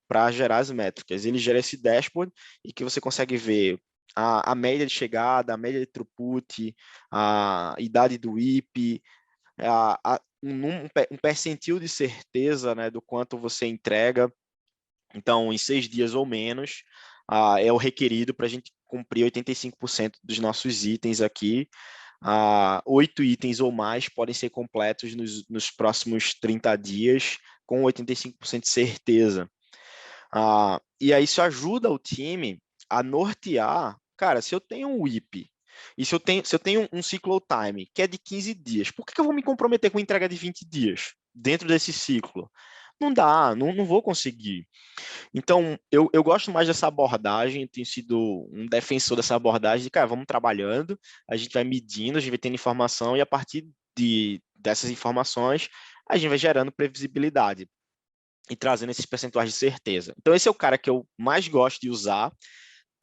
para gerar as métricas. Ele gera esse dashboard e que você consegue ver a média de chegada, a média de throughput, a idade do IP, um percentil de certeza, né, do quanto você entrega. Então, em 6 dias ou menos, é o requerido para a gente cumprir 85% dos nossos itens aqui. 8 itens ou mais podem ser completos nos próximos 30 dias, com 85% de certeza. E aí isso ajuda o time a nortear. Cara, se eu tenho um WIP e se eu tenho um cycle time que é de 15 dias, por que eu vou me comprometer com entrega de 20 dias dentro desse ciclo? Não dá, não vou conseguir. Então, eu gosto mais dessa abordagem, tenho sido um defensor dessa abordagem de, cara, vamos trabalhando, a gente vai medindo, a gente vai tendo informação e a partir dessas informações, a gente vai gerando previsibilidade e trazendo esses percentuais de certeza. Então, esse é o cara que eu mais gosto de usar,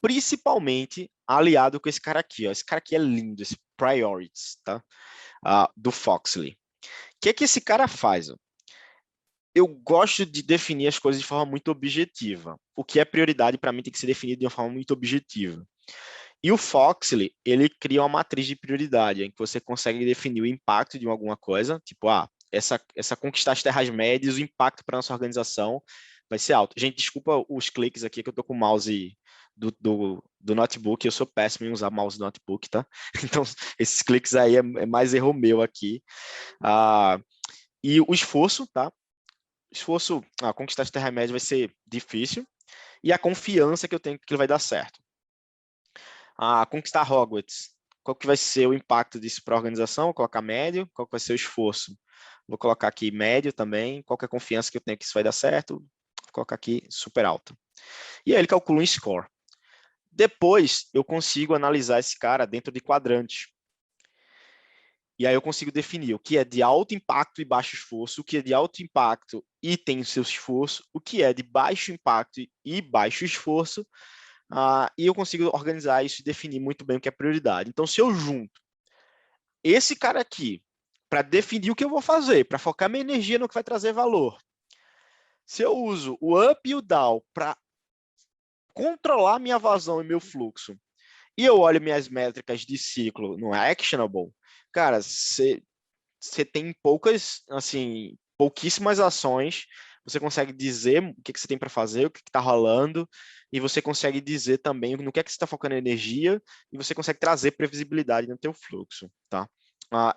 principalmente aliado com esse cara aqui. Ó. Esse cara aqui é lindo, esse Priorities, tá? Do Foxley. O que esse cara faz? Ó? Eu gosto de definir as coisas de forma muito objetiva. O que é prioridade, para mim, tem que ser definido de uma forma muito objetiva. E o Foxley, ele cria uma matriz de prioridade, em que você consegue definir o impacto de alguma coisa, tipo, essa conquistar as terras médias, o impacto para a nossa organização vai ser alto. Gente, desculpa os cliques aqui, que eu estou com o mouse do notebook, eu sou péssimo em usar mouse do notebook, tá? Então, esses cliques aí é mais erro meu aqui. E o esforço, tá? Conquistar as terras médias vai ser difícil, e a confiança que eu tenho que ele vai dar certo. Conquistar Hogwarts, qual que vai ser o impacto disso para a organização? Vou colocar médio. Qual que vai ser o esforço? Vou colocar aqui médio também. Qual que é a confiança que eu tenho que isso vai dar certo? Vou colocar aqui super alta. E aí ele calcula um score. Depois eu consigo analisar esse cara dentro de quadrantes. E aí eu consigo definir o que é de alto impacto e baixo esforço, o que é de alto impacto e tem o seu esforço, o que é de baixo impacto e baixo esforço, e eu consigo organizar isso e definir muito bem o que é prioridade. Então, se eu junto esse cara aqui para definir o que eu vou fazer, para focar minha energia no que vai trazer valor, se eu uso o up e o down para controlar minha vazão e meu fluxo, e eu olho minhas métricas de ciclo no Actionable, cara, você tem pouquíssimas ações, você consegue dizer o que você tem para fazer, o que está rolando, e você consegue dizer também no que é que você está focando energia, e você consegue trazer previsibilidade no teu fluxo, tá?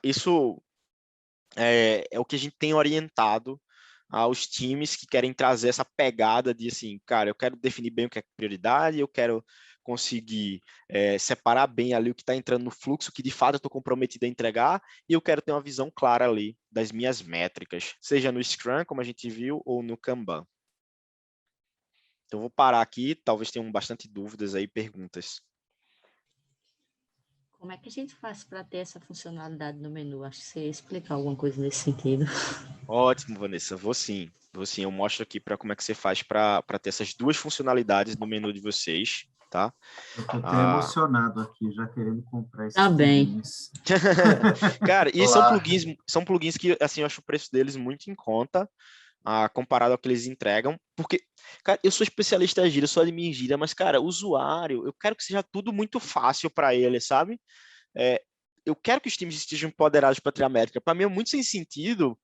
Isso é o que a gente tem orientado aos times que querem trazer essa pegada de assim, cara, eu quero definir bem o que é prioridade, eu quero conseguir separar bem ali o que está entrando no fluxo, que de fato eu estou comprometido a entregar, e eu quero ter uma visão clara ali das minhas métricas, seja no Scrum, como a gente viu, ou no Kanban. Então, vou parar aqui, talvez tenham bastante dúvidas aí, perguntas. Como é que a gente faz para ter essa funcionalidade no menu? Acho que você ia explicar alguma coisa nesse sentido. Ótimo, Vanessa. Vou sim. Eu mostro aqui para como é que você faz para ter essas duas funcionalidades no menu de vocês, tá? Eu estou até emocionado aqui, já querendo comprar esses Também. plugins. Cara, e são plugins que, assim, eu acho o preço deles muito em conta, comparado ao que eles entregam, porque, cara, eu sou especialista em Gira, eu sou admin em Gira, mas, cara, usuário, eu quero que seja tudo muito fácil para ele, sabe? Eu quero que os times estejam empoderados para tirar métrica. Para mim é muito sem sentido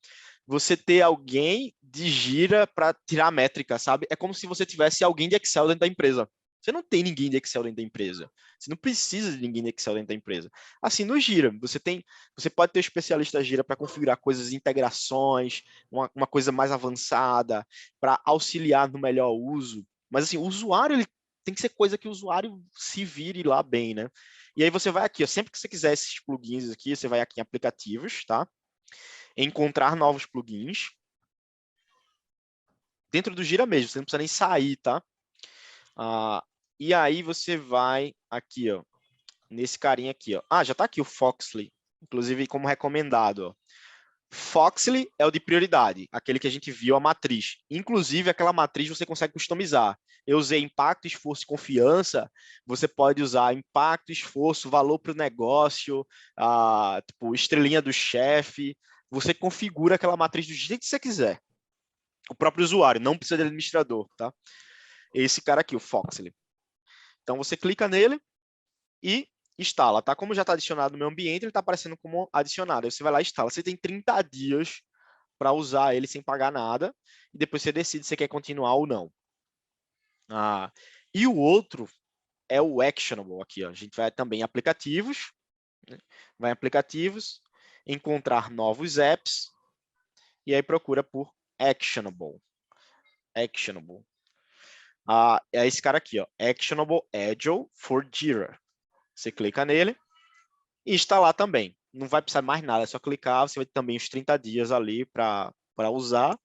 você ter alguém de Gira para tirar a métrica, sabe? É como se você tivesse alguém de Excel dentro da empresa. Você não tem ninguém de Excel dentro da empresa. Você não precisa de ninguém de Excel dentro da empresa. Assim, no Gira, você pode ter um especialista Gira para configurar coisas, integrações, uma coisa mais avançada, para auxiliar no melhor uso. Mas assim, o usuário, ele tem que ser coisa que o usuário se vire lá bem, né? E aí você vai aqui, ó, sempre que você quiser esses plugins aqui, você vai aqui em aplicativos, tá? Encontrar novos plugins. Dentro do Gira mesmo, você não precisa nem sair, tá? E aí você vai aqui, ó, nesse carinha aqui, ó. Já tá aqui o Foxley, inclusive como recomendado, ó. Foxley é o de prioridade, aquele que a gente viu a matriz. Inclusive, aquela matriz você consegue customizar. Eu usei impacto, esforço e confiança. Você pode usar impacto, esforço, valor para o negócio, tipo, estrelinha do chefe. Você configura aquela matriz do jeito que você quiser. O próprio usuário, não precisa de administrador, tá? Esse cara aqui, o Foxley. Então, você clica nele e instala, tá? Como já está adicionado no meu ambiente, ele está aparecendo como adicionado. Aí você vai lá e instala. Você tem 30 dias para usar ele sem pagar nada e depois você decide se quer continuar ou não. E o outro é o Actionable aqui, ó. A gente vai também em aplicativos, né? Vai em aplicativos, encontrar novos apps e aí procura por Actionable. Actionable. É esse cara aqui, ó. Actionable Agile for Jira. Você clica nele e instalar também. Não vai precisar mais nada, é só clicar, você vai ter também os 30 dias ali para usar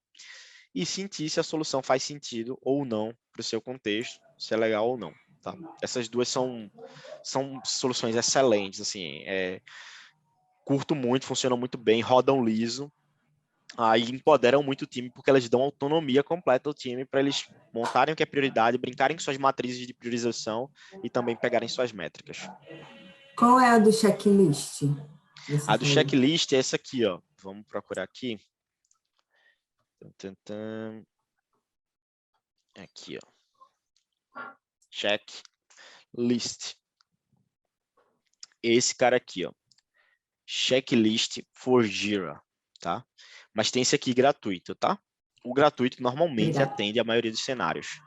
e sentir se a solução faz sentido ou não para o seu contexto, se é legal ou não. Tá? Essas duas são soluções excelentes, assim, curto muito, funcionam muito bem, rodam liso, aí empoderam muito o time porque elas dão autonomia completa ao time para eles montarem o que é prioridade, brincarem com suas matrizes de priorização e também pegarem suas métricas. Qual é a do checklist? A do checklist é essa aqui, ó. Vamos procurar aqui. Aqui, ó. Checklist. Esse cara aqui, ó. Checklist for Jira, tá? Mas tem esse aqui gratuito, tá? O gratuito normalmente atende a maioria dos cenários.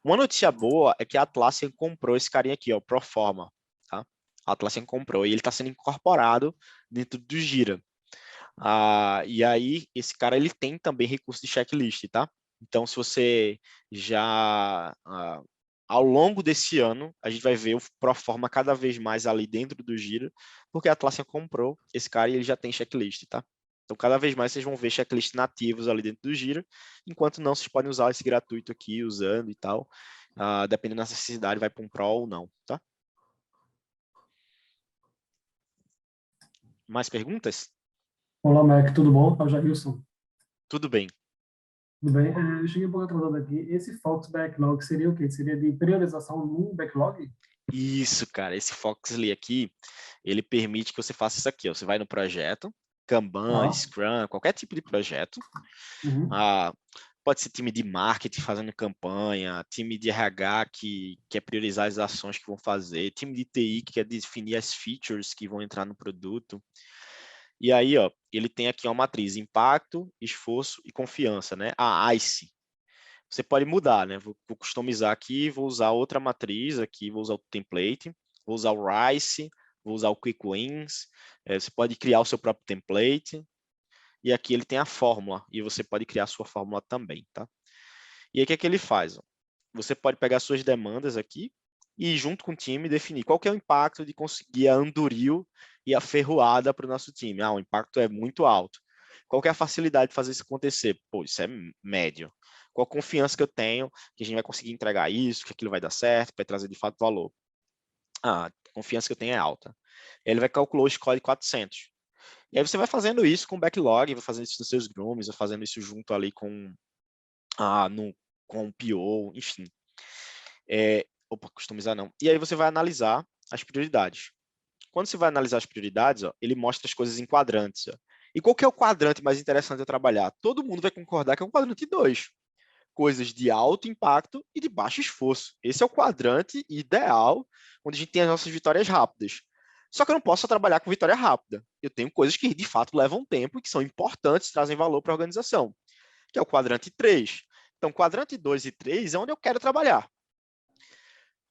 Uma notícia boa é que a Atlassian comprou esse carinha aqui, ó, Proforma, tá? A Atlassian comprou e ele está sendo incorporado dentro do Jira. E aí, esse cara ele tem também recurso de checklist, tá? Então, se você já... ao longo desse ano, a gente vai ver o Proforma cada vez mais ali dentro do Jira, porque a Atlassian comprou esse cara e ele já tem checklist, tá? Então, cada vez mais vocês vão ver checklists nativos ali dentro do Jira, enquanto não, vocês podem usar esse gratuito aqui, usando e tal. Dependendo da necessidade, vai para um Pro ou não, tá? Mais perguntas? Olá, Mac, tudo bom? É o Jailson. Tudo bem. Tudo bem? Eu cheguei um pouco atrasado aqui. Esse Fox Backlog seria o quê? Seria de priorização no backlog? Isso, cara. Esse Foxley aqui, ele permite que você faça isso aqui, ó. Você vai no projeto, Kanban, Scrum, qualquer tipo de projeto. Pode ser time de marketing fazendo campanha, time de RH que quer priorizar as ações que vão fazer, time de TI que quer definir as features que vão entrar no produto. E aí, ó, ele tem aqui uma matriz: impacto, esforço e confiança, né? A ICE. Você pode mudar, né? Vou customizar aqui, vou usar outra matriz aqui, vou usar o template, vou usar o RICE, vou usar o Quick Wins. Você pode criar o seu próprio template. E aqui ele tem a fórmula, e você pode criar a sua fórmula também, tá? E aí, o que é que ele faz? Você pode pegar suas demandas aqui e, junto com o time, definir qual que é o impacto de conseguir a Anduril e a ferroada para o nosso time. O impacto é muito alto. Qual que é a facilidade de fazer isso acontecer? Pô, isso é médio. Qual a confiança que eu tenho que a gente vai conseguir entregar isso, que aquilo vai dar certo, vai trazer de fato valor? A confiança que eu tenho é alta. Ele vai calcular o score de 400. E aí você vai fazendo isso com backlog, vai fazendo isso nos seus groomes, vai fazendo isso junto ali com o PO, enfim. Customizar não. E aí você vai analisar as prioridades. Quando você vai analisar as prioridades, ó, ele mostra as coisas em quadrantes. Ó. E qual que é o quadrante mais interessante a trabalhar? Todo mundo vai concordar que é o quadrante 2. Coisas de alto impacto e de baixo esforço. Esse é o quadrante ideal, onde a gente tem as nossas vitórias rápidas. Só que eu não posso só trabalhar com vitória rápida. Eu tenho coisas que, de fato, levam tempo e que são importantes, trazem valor para a organização, que é o quadrante 3. Então, quadrante 2 e 3 é onde eu quero trabalhar.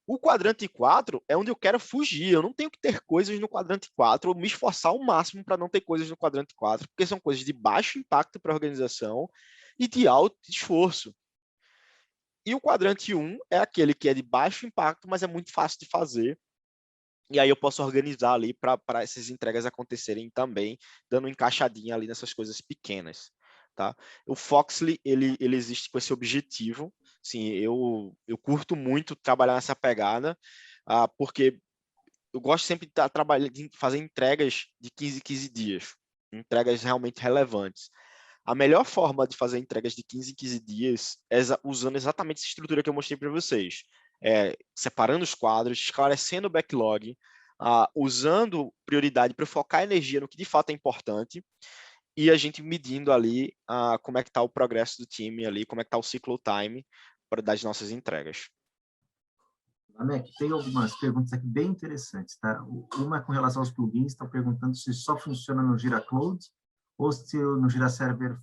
O quadrante 4 é onde eu quero fugir. Eu não tenho que ter coisas no quadrante 4, ou me esforçar ao máximo para não ter coisas no quadrante 4, porque são coisas de baixo impacto para a organização e de alto esforço. E o quadrante 1 é aquele que é de baixo impacto, mas é muito fácil de fazer. E aí eu posso organizar ali para essas entregas acontecerem também, dando uma encaixadinha ali nessas coisas pequenas. Tá? O Foxley, ele existe com esse objetivo. Sim, eu curto muito trabalhar nessa pegada, porque eu gosto sempre de estar trabalhando, de fazer entregas de 15 dias. entregas realmente relevantes. A melhor forma de fazer entregas de 15 em 15 dias é usando exatamente essa estrutura que eu mostrei para vocês. Separando os quadros, esclarecendo o backlog, usando prioridade para focar energia no que de fato é importante e a gente medindo ali como é que está o progresso do time ali, como é que está o cycle time das nossas entregas. Mac, tem algumas perguntas aqui bem interessantes, tá? Uma com relação aos plugins, estão perguntando se só funciona no Jira Cloud ou se no Jira Server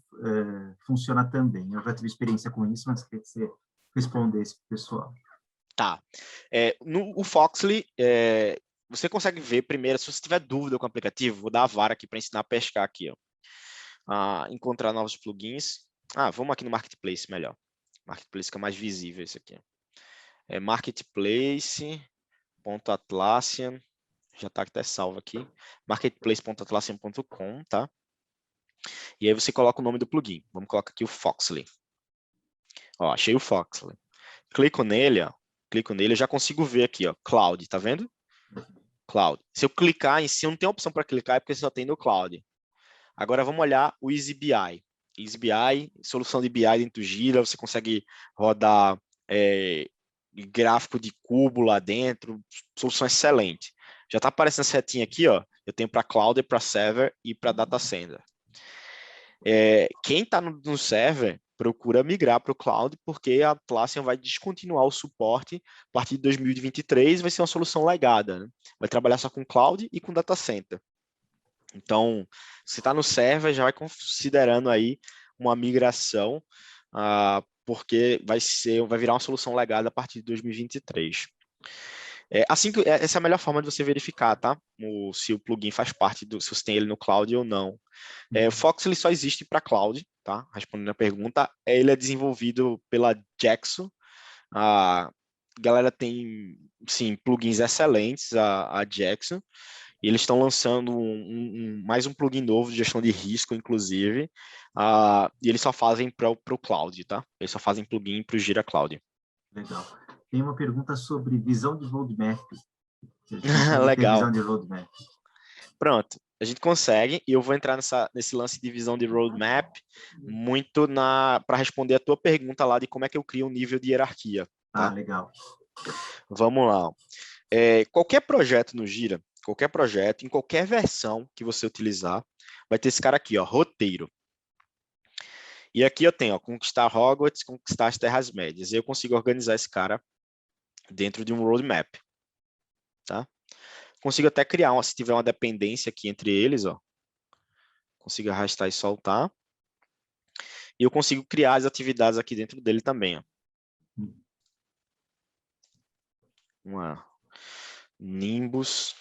funciona também. Eu já tive experiência com isso, mas queria que você respondesse para o pessoal. Tá. O Foxley, você consegue ver primeiro, se você tiver dúvida com o aplicativo, vou dar a vara aqui para ensinar a pescar aqui, ó. Encontrar novos plugins. Vamos aqui no Marketplace melhor. Marketplace que é mais visível esse aqui. Marketplace.atlassian, já está até salvo aqui, marketplace.atlassian.com, tá? E aí você coloca o nome do plugin. Vamos colocar aqui o Foxley. Ó, achei o Foxley. Clico nele, eu já consigo ver aqui, ó, Cloud, tá vendo? Cloud. Se eu clicar em cima, não tem opção para clicar, é porque só tem no Cloud. Agora vamos olhar o EasyBI. EasyBI, solução de BI dentro do Gira, você consegue rodar gráfico de cubo lá dentro, solução excelente. Já está aparecendo a setinha aqui, ó. Eu tenho para Cloud, para Server e para Data Center. Quem está no Server, procura migrar para o Cloud, porque a Atlassian vai descontinuar o suporte a partir de 2023, vai ser uma solução legada, né? Vai trabalhar só com Cloud e com Data Center. Então, se está no Server, já vai considerando aí uma migração, porque vai virar uma solução legada a partir de 2023. Essa é a melhor forma de você verificar, tá? Se o plugin faz parte se você tem ele no Cloud ou não. O Fox ele só existe para Cloud, tá? Respondendo a pergunta, ele é desenvolvido pela Jaxo. A galera tem, sim, plugins excelentes, a Jaxo. E eles estão lançando mais um plugin novo de gestão de risco, inclusive, e eles só fazem para o Cloud, tá? Eles só fazem plugin para o Gira Cloud. Legal. Tem uma pergunta sobre visão de roadmap. Legal. Visão de roadmap. Pronto, a gente consegue, e eu vou entrar nesse lance de visão de roadmap muito para responder a tua pergunta lá de como é que eu crio um nível de hierarquia. Tá? Legal. Vamos lá. Qualquer projeto no Gira, qualquer projeto, em qualquer versão que você utilizar, vai ter esse cara aqui, ó, roteiro. E aqui eu tenho, ó, conquistar Hogwarts, conquistar as Terras Médias. E eu consigo organizar esse cara dentro de um roadmap. Tá? Consigo até criar, se tiver uma dependência aqui entre eles, ó, consigo arrastar e soltar. E eu consigo criar as atividades aqui dentro dele também, ó. Uma Nimbus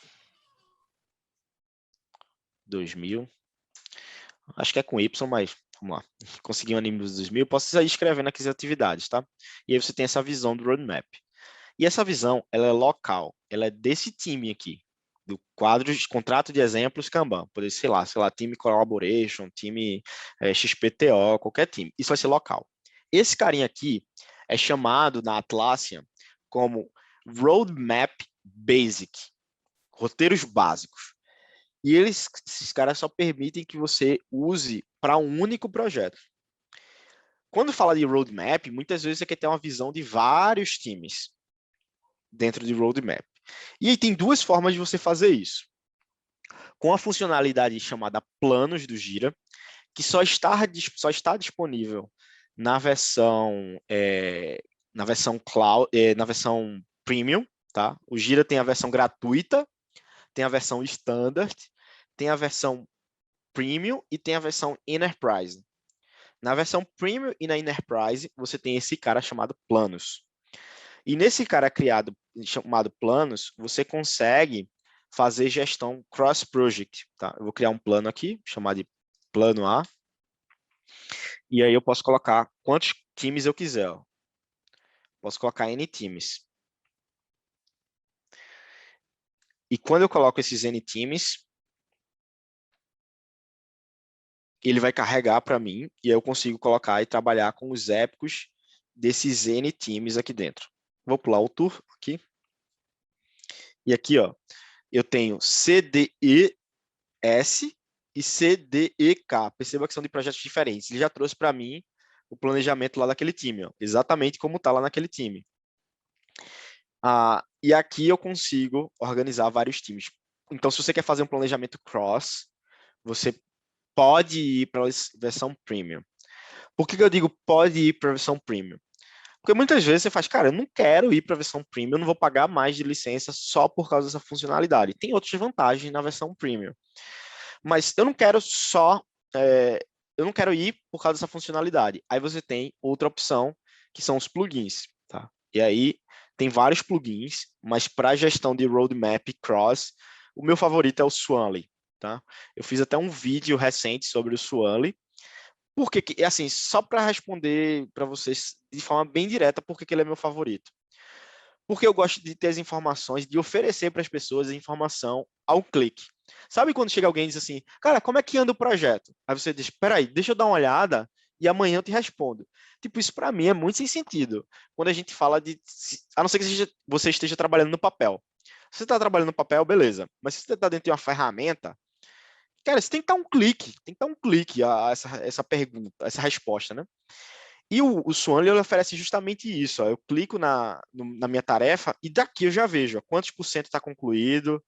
2000. Acho que é com Y, mas vamos lá. Consegui uma Nimbus 2000. Posso sair escrevendo aqui as atividades, tá? E aí você tem essa visão do roadmap. E essa visão, ela é local. Ela é desse time aqui, do quadro de contrato de exemplos Kanban. Poder ser sei lá, time Collaboration, time XPTO, qualquer time. Isso vai ser local. Esse carinha aqui é chamado na Atlassian como Roadmap Basic, roteiros básicos. E esses caras só permitem que você use para um único projeto. Quando fala de roadmap, muitas vezes você quer ter uma visão de vários times dentro de roadmap. E aí tem duas formas de você fazer isso. Com a funcionalidade chamada planos do Gira, que só está disponível na versão cloud, na versão premium, tá? O Gira tem a versão gratuita, tem a versão standard, tem a versão premium e tem a versão enterprise. Na versão premium e na enterprise, você tem esse cara chamado planos. E nesse cara chamado planos, você consegue fazer gestão cross-project. Tá? Eu vou criar um plano aqui, chamado de plano A. E aí eu posso colocar quantos times eu quiser. Ó. Posso colocar N times. E quando eu coloco esses N times, ele vai carregar para mim e eu consigo colocar e trabalhar com os épicos desses N times aqui dentro. Vou pular o tour aqui. E aqui, ó, eu tenho CDES e C, D, E, K. Perceba que são de projetos diferentes. Ele já trouxe para mim o planejamento lá daquele time, ó, exatamente como está lá naquele time. E aqui eu consigo organizar vários times. Então, se você quer fazer um planejamento cross, você pode ir para a versão premium. Por que eu digo pode ir para a versão premium? Porque muitas vezes você faz, cara, eu não quero ir para a versão premium, eu não vou pagar mais de licença só por causa dessa funcionalidade. Tem outras vantagens na versão premium. Mas eu não quero eu não quero ir por causa dessa funcionalidade. Aí você tem outra opção, que são os plugins, tá? E aí tem vários plugins, mas para gestão de roadmap cross, o meu favorito é o Swanly, tá? Eu fiz até um vídeo recente sobre o Swanly. Porque, assim, só para responder para vocês de forma bem direta, por que ele é meu favorito? Porque eu gosto de ter as informações, de oferecer para as pessoas a informação ao clique. Sabe quando chega alguém e diz assim, cara, como é que anda o projeto? Aí você diz, peraí, deixa eu dar uma olhada e amanhã eu te respondo. Tipo, isso para mim é muito sem sentido. Quando a gente fala a não ser que você esteja trabalhando no papel. Se você está trabalhando no papel, beleza. Mas se você está dentro de uma ferramenta, cara, você tem que dar um clique, a essa pergunta, essa resposta, né? E o Swanly ele oferece justamente isso. Ó. Eu clico na minha tarefa e daqui eu já vejo ó, quantos por cento está concluído.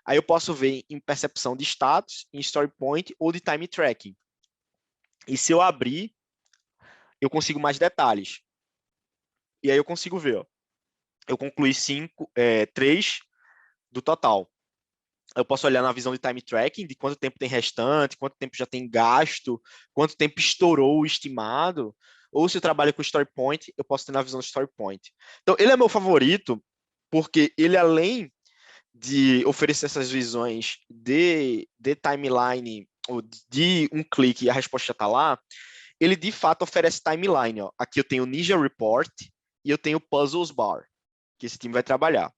Aí eu posso ver em percepção de status, em story point ou de time tracking. E se eu abrir, eu consigo mais detalhes. E aí eu consigo ver. Ó, eu concluí 3 do total. Eu posso olhar na visão de time tracking, de quanto tempo tem restante, quanto tempo já tem gasto, quanto tempo estourou o estimado, ou se eu trabalho com Story Point, eu posso ter na visão de Story Point. Então, ele é meu favorito, porque ele, além de oferecer essas visões de timeline, ou de um clique e a resposta já está lá, ele de fato oferece timeline. Ó. Aqui eu tenho o Ninja Report e eu tenho o Puzzles Bar, que esse time vai trabalhar.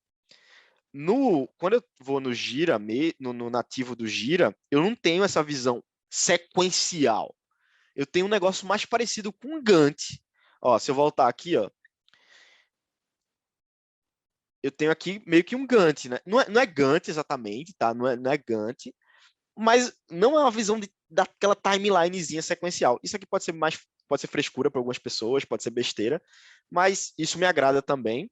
Quando eu vou no Gira, no nativo do Gira, eu não tenho essa visão sequencial. Eu tenho um negócio mais parecido com um Gantt. Ó, se eu voltar aqui, ó, eu tenho aqui meio que um Gantt, né? Não é Gantt exatamente, tá? Não é Gantt, mas não é uma visão daquela timelinezinha sequencial. Isso aqui pode ser frescura para algumas pessoas, pode ser besteira, mas isso me agrada também.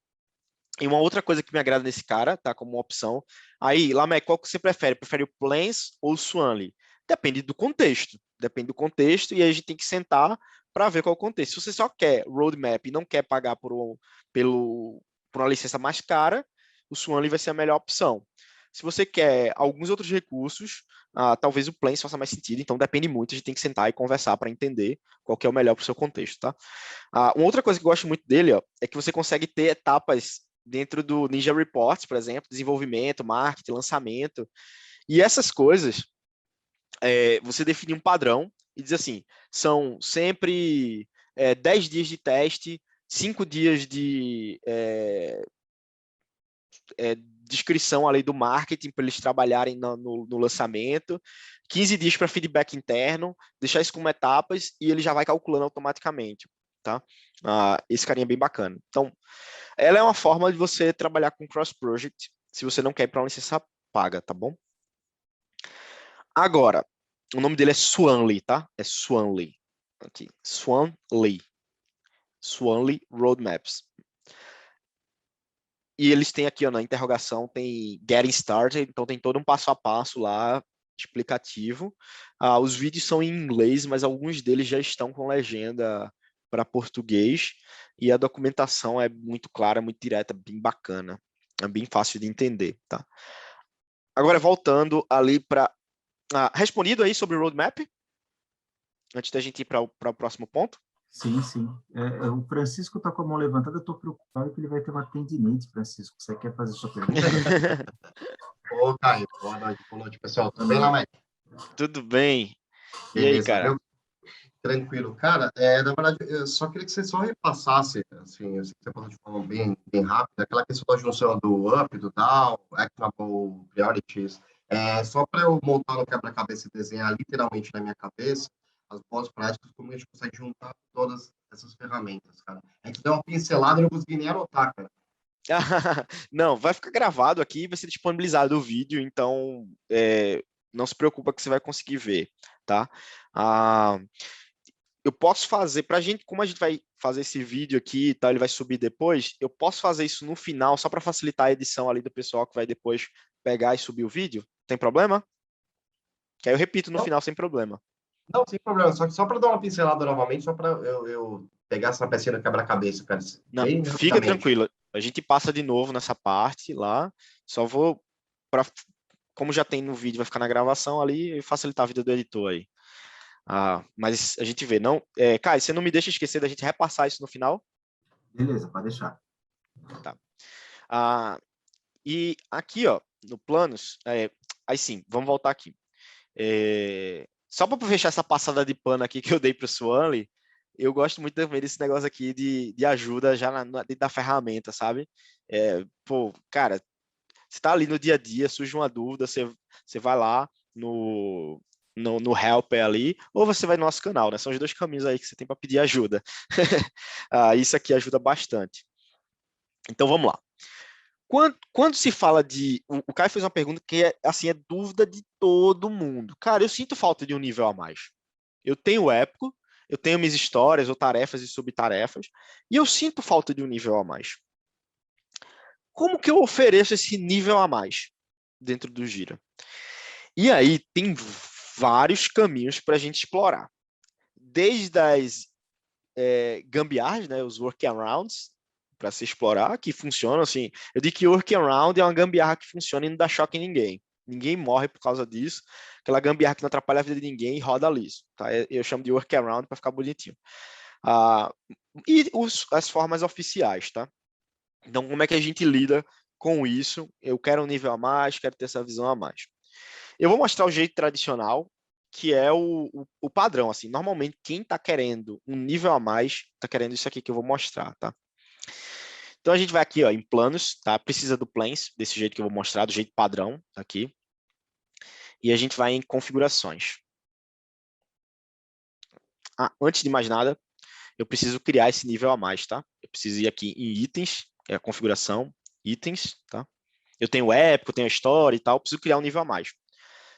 E uma outra coisa que me agrada nesse cara, tá, como opção. Aí, Lameck, qual que você prefere? Prefere o Plans ou o Swanly? Depende do contexto. Depende do contexto e aí a gente tem que sentar para ver qual é o contexto. Se você só quer roadmap e não quer pagar por uma licença mais cara, o Swanly vai ser a melhor opção. Se você quer alguns outros recursos, talvez o Plans faça mais sentido. Então, depende muito. A gente tem que sentar e conversar para entender qual que é o melhor para o seu contexto, tá? Uma outra coisa que eu gosto muito dele, ó, é que você consegue ter etapas dentro do Ninja Reports, por exemplo, desenvolvimento, marketing, lançamento. E essas coisas, você define um padrão e diz assim, são sempre 10 dias de teste, 5 dias de descrição ali do marketing para eles trabalharem no lançamento, 15 dias para feedback interno, deixar isso como etapas e ele já vai calculando automaticamente. Tá? Esse carinha é bem bacana. Então, ela é uma forma de você trabalhar com cross-project, se você não quer ir para uma licença paga, tá bom? Agora, o nome dele é Swanly, tá? É Swanly. Aqui, Swanly. Swanly Roadmaps. E eles têm aqui, ó, na interrogação, tem Getting Started, então tem todo um passo a passo lá, explicativo. Os vídeos são em inglês, mas alguns deles já estão com legenda para português, e a documentação é muito clara, muito direta, bem bacana, é bem fácil de entender, tá? Agora, voltando ali para... respondido aí sobre o roadmap? Antes da gente ir para o próximo ponto? Sim, sim. O Francisco está com a mão levantada, eu estou preocupado que ele vai ter uma tendinite, Francisco. Você quer fazer sua pergunta? Ô, Caio, boa noite, pessoal. Tudo bem, Lameck? Tudo bem. Beleza, e aí, cara? Tranquilo. Cara, na verdade, eu só queria que você só repassasse, assim, você falou de forma bem rápida, aquela questão da junção do up, do down, actionable priorities, só para eu montar no quebra-cabeça e desenhar literalmente na minha cabeça as boas práticas, como a gente consegue juntar todas essas ferramentas, cara. A gente deu uma pincelada e não consegui nem anotar, cara. Não, vai ficar gravado aqui, vai ser disponibilizado o vídeo, então não se preocupa que você vai conseguir ver, tá? Eu posso fazer, pra gente, como a gente vai fazer esse vídeo aqui, tá, ele vai subir depois, eu posso fazer isso no final, só para facilitar a edição ali do pessoal que vai depois pegar e subir o vídeo? Tem problema? Que aí eu repito no final sem problema. Não, sem problema. Só que só para dar uma pincelada novamente, só para eu pegar essa pecinha do quebra-cabeça, cara. Não, Bem fica rapidamente. tranquilo. A gente passa de novo nessa parte lá. Só vou, como já tem no vídeo, vai ficar na gravação ali, e facilitar a vida do editor aí. Mas a gente vê. Não, Caio, você não me deixa esquecer da gente repassar isso no final? Beleza, pode deixar. Tá. E aqui, ó, no planos, aí sim, vamos voltar aqui. Só para fechar essa passada de pano aqui que eu dei para o Swanley, eu gosto muito também desse negócio aqui de ajuda já dentro da ferramenta, sabe? Pô, cara, você tá ali no dia a dia, surge uma dúvida, você vai lá no Helper ali, ou você vai no nosso canal, né? São os dois caminhos aí que você tem para pedir ajuda. Isso aqui ajuda bastante. Então, vamos lá. Quando se fala de... O Caio fez uma pergunta que assim, é dúvida de todo mundo. Cara, eu sinto falta de um nível a mais. Eu tenho o épico, eu tenho minhas histórias ou tarefas e subtarefas, e eu sinto falta de um nível a mais. Como que eu ofereço esse nível a mais dentro do Gira? E aí tem vários caminhos para a gente explorar. Desde as gambiarras, né, os workarounds, para se explorar, que funcionam assim. Eu digo que workaround é uma gambiarra que funciona e não dá choque em ninguém. Ninguém morre por causa disso. Aquela gambiarra que não atrapalha a vida de ninguém e roda liso. Tá? Eu chamo de workaround para ficar bonitinho. E as formas oficiais, tá? Então, como é que a gente lida com isso? Eu quero um nível a mais, quero ter essa visão a mais. Eu vou mostrar o jeito tradicional, que é o padrão. Assim, normalmente, quem está querendo um nível a mais, está querendo isso aqui que eu vou mostrar, tá? Então, a gente vai aqui, ó, em planos, tá? Precisa do planes, desse jeito que eu vou mostrar, do jeito padrão, aqui. E a gente vai em configurações. Antes de mais nada, eu preciso criar esse nível a mais, tá? Eu preciso ir aqui em itens, a configuração, itens, tá? Eu tenho o épico, tenho a história e tal, preciso criar um nível a mais.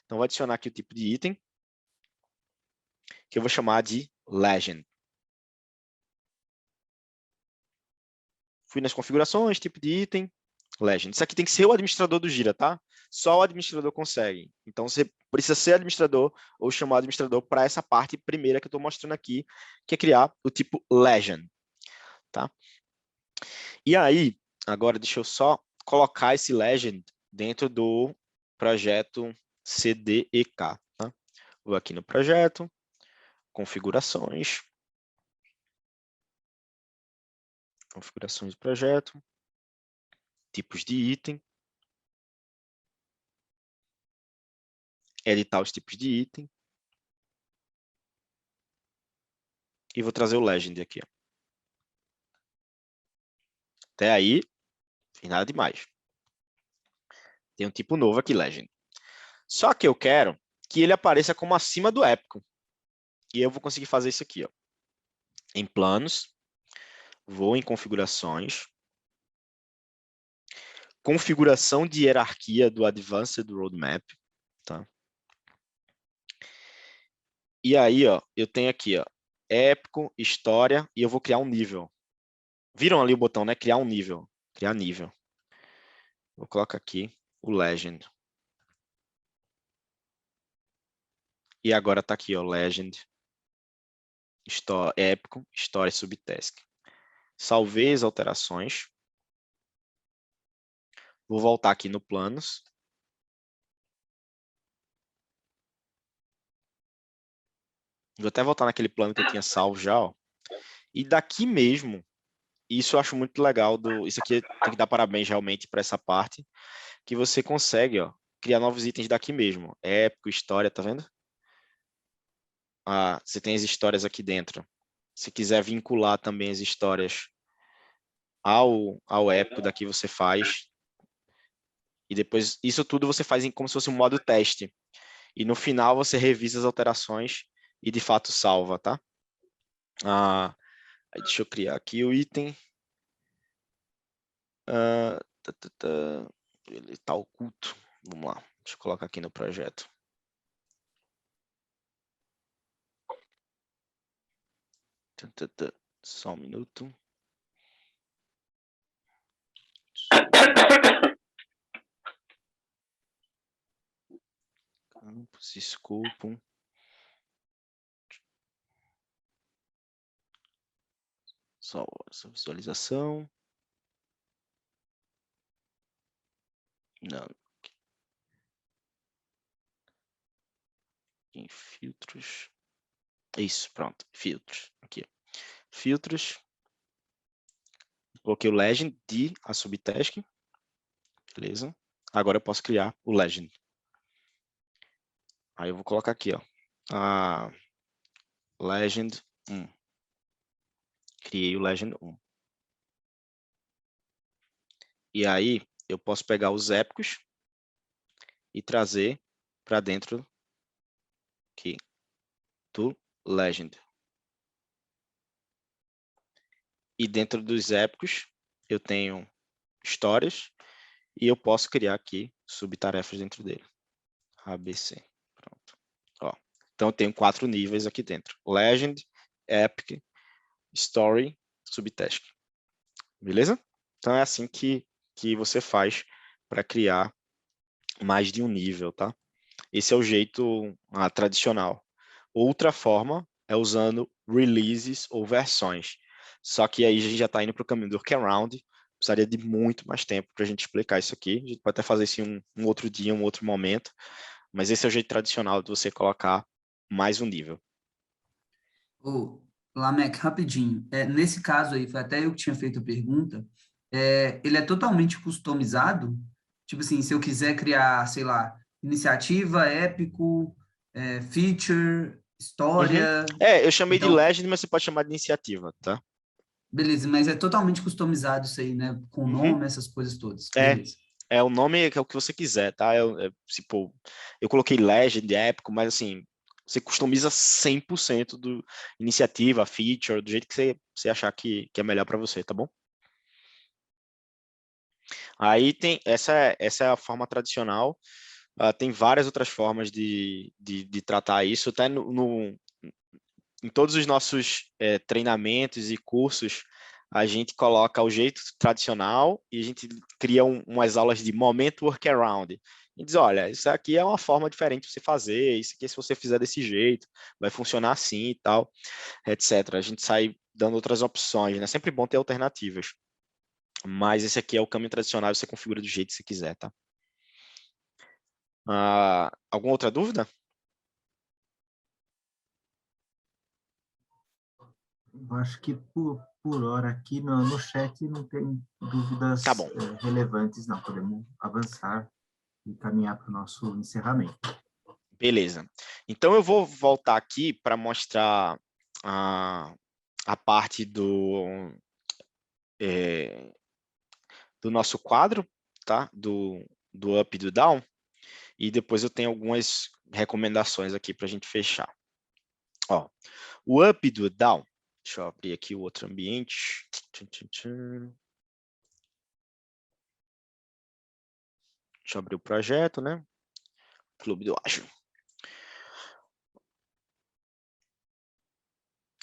Então, vou adicionar aqui o tipo de item, que eu vou chamar de Legend. Fui nas configurações, tipo de item, Legend. Isso aqui tem que ser o administrador do Gira, tá? Só o administrador consegue. Então, você precisa ser administrador ou chamar o administrador para essa parte primeira que eu estou mostrando aqui, que é criar o tipo Legend, tá? E aí, agora deixa eu só colocar esse Legend dentro do projeto CDEK, tá? Vou aqui no projeto, configurações, configurações do projeto, tipos de item, editar os tipos de item, e vou trazer o Legend aqui. Ó. Até aí, não tem nada demais. Tem um tipo novo aqui, Legend. Só que eu quero que ele apareça como acima do épico. E eu vou conseguir fazer isso aqui. Ó. Em planos, vou em configurações, configuração de hierarquia do Advanced Roadmap. Tá? E aí, ó, eu tenho aqui, ó, épico, história, e eu vou criar um nível. Viram ali o botão, né? Criar um nível. Criar nível. Vou colocar aqui o Legend. E agora tá aqui, ó, Legend, épico, história subtask. Salvei as alterações. Vou voltar aqui no planos. Vou até voltar naquele plano que eu tinha salvo já, ó. E daqui mesmo, isso eu acho muito legal, isso aqui tem que dar parabéns realmente para essa parte, que você consegue, ó, criar novos itens daqui mesmo. Épico, história, tá vendo? Você tem as histórias aqui dentro. Se quiser vincular também as histórias ao épico, daqui você faz. E depois, isso tudo você faz como se fosse um modo teste. E no final você revisa as alterações e de fato salva, tá? Deixa eu criar aqui o item. Ele está oculto. Vamos lá, deixa eu colocar aqui no projeto. Só um minuto. Campos, escopo. Só essa visualização. Não. Em filtros. Isso, pronto. Filtros. Aqui. Filtros. Coloquei o legend de a subtask. Beleza. Agora eu posso criar o legend. Aí eu vou colocar aqui, ó. A legend 1. Criei o legend 1. E aí eu posso pegar os épicos e trazer para dentro aqui do legend. E dentro dos épicos eu tenho histórias e eu posso criar aqui subtarefas dentro dele. ABC. Pronto. Ó. Então eu tenho 4 níveis aqui dentro. Legend, Epic, Story, Subtask. Beleza? Então é assim que você faz para criar mais de um nível, tá? Esse é o jeito tradicional. Outra forma é usando releases ou versões. Só que aí a gente já está indo para o caminho do workaround. Precisaria de muito mais tempo para a gente explicar isso aqui. A gente pode até fazer isso em um outro dia, um outro momento. Mas esse é o jeito tradicional de você colocar mais um nível. Ô, Lameck, rapidinho. Nesse caso aí, foi até eu que tinha feito a pergunta. Ele é totalmente customizado? Tipo assim, se eu quiser criar, sei lá, iniciativa, épico, feature, história. Eu chamei de Então, Legend, mas você pode chamar de iniciativa, tá? beleza, mas é totalmente customizado isso aí, né? Com nome, essas coisas todas. Beleza. O nome é o que você quiser, tá? Tipo, eu coloquei Legend, épico, mas assim, você customiza 100% do iniciativa, feature, do jeito que você achar que é melhor para você, tá bom? Aí tem essa é a forma tradicional. Tem várias outras formas de tratar isso. Até em todos os nossos treinamentos e cursos, a gente coloca o jeito tradicional e a gente cria umas aulas de momento workaround. E diz, olha, isso aqui é uma forma diferente de você fazer, isso aqui se você fizer desse jeito, vai funcionar assim e tal, etc. A gente sai dando outras opções, né? É sempre bom ter alternativas. Mas esse aqui é o caminho tradicional, você configura do jeito que você quiser, tá? Alguma outra dúvida? Eu acho que por hora aqui no chat não tem dúvidas Tá bom. Relevantes, não. Podemos avançar e caminhar para o nosso encerramento. Beleza. Então eu vou voltar aqui para mostrar a parte do nosso quadro, tá? Do up e do down. E depois eu tenho algumas recomendações aqui para a gente fechar. Ó, o up e do down. Deixa eu abrir aqui o outro ambiente. Deixa eu abrir o projeto, né? Clube do Ágil.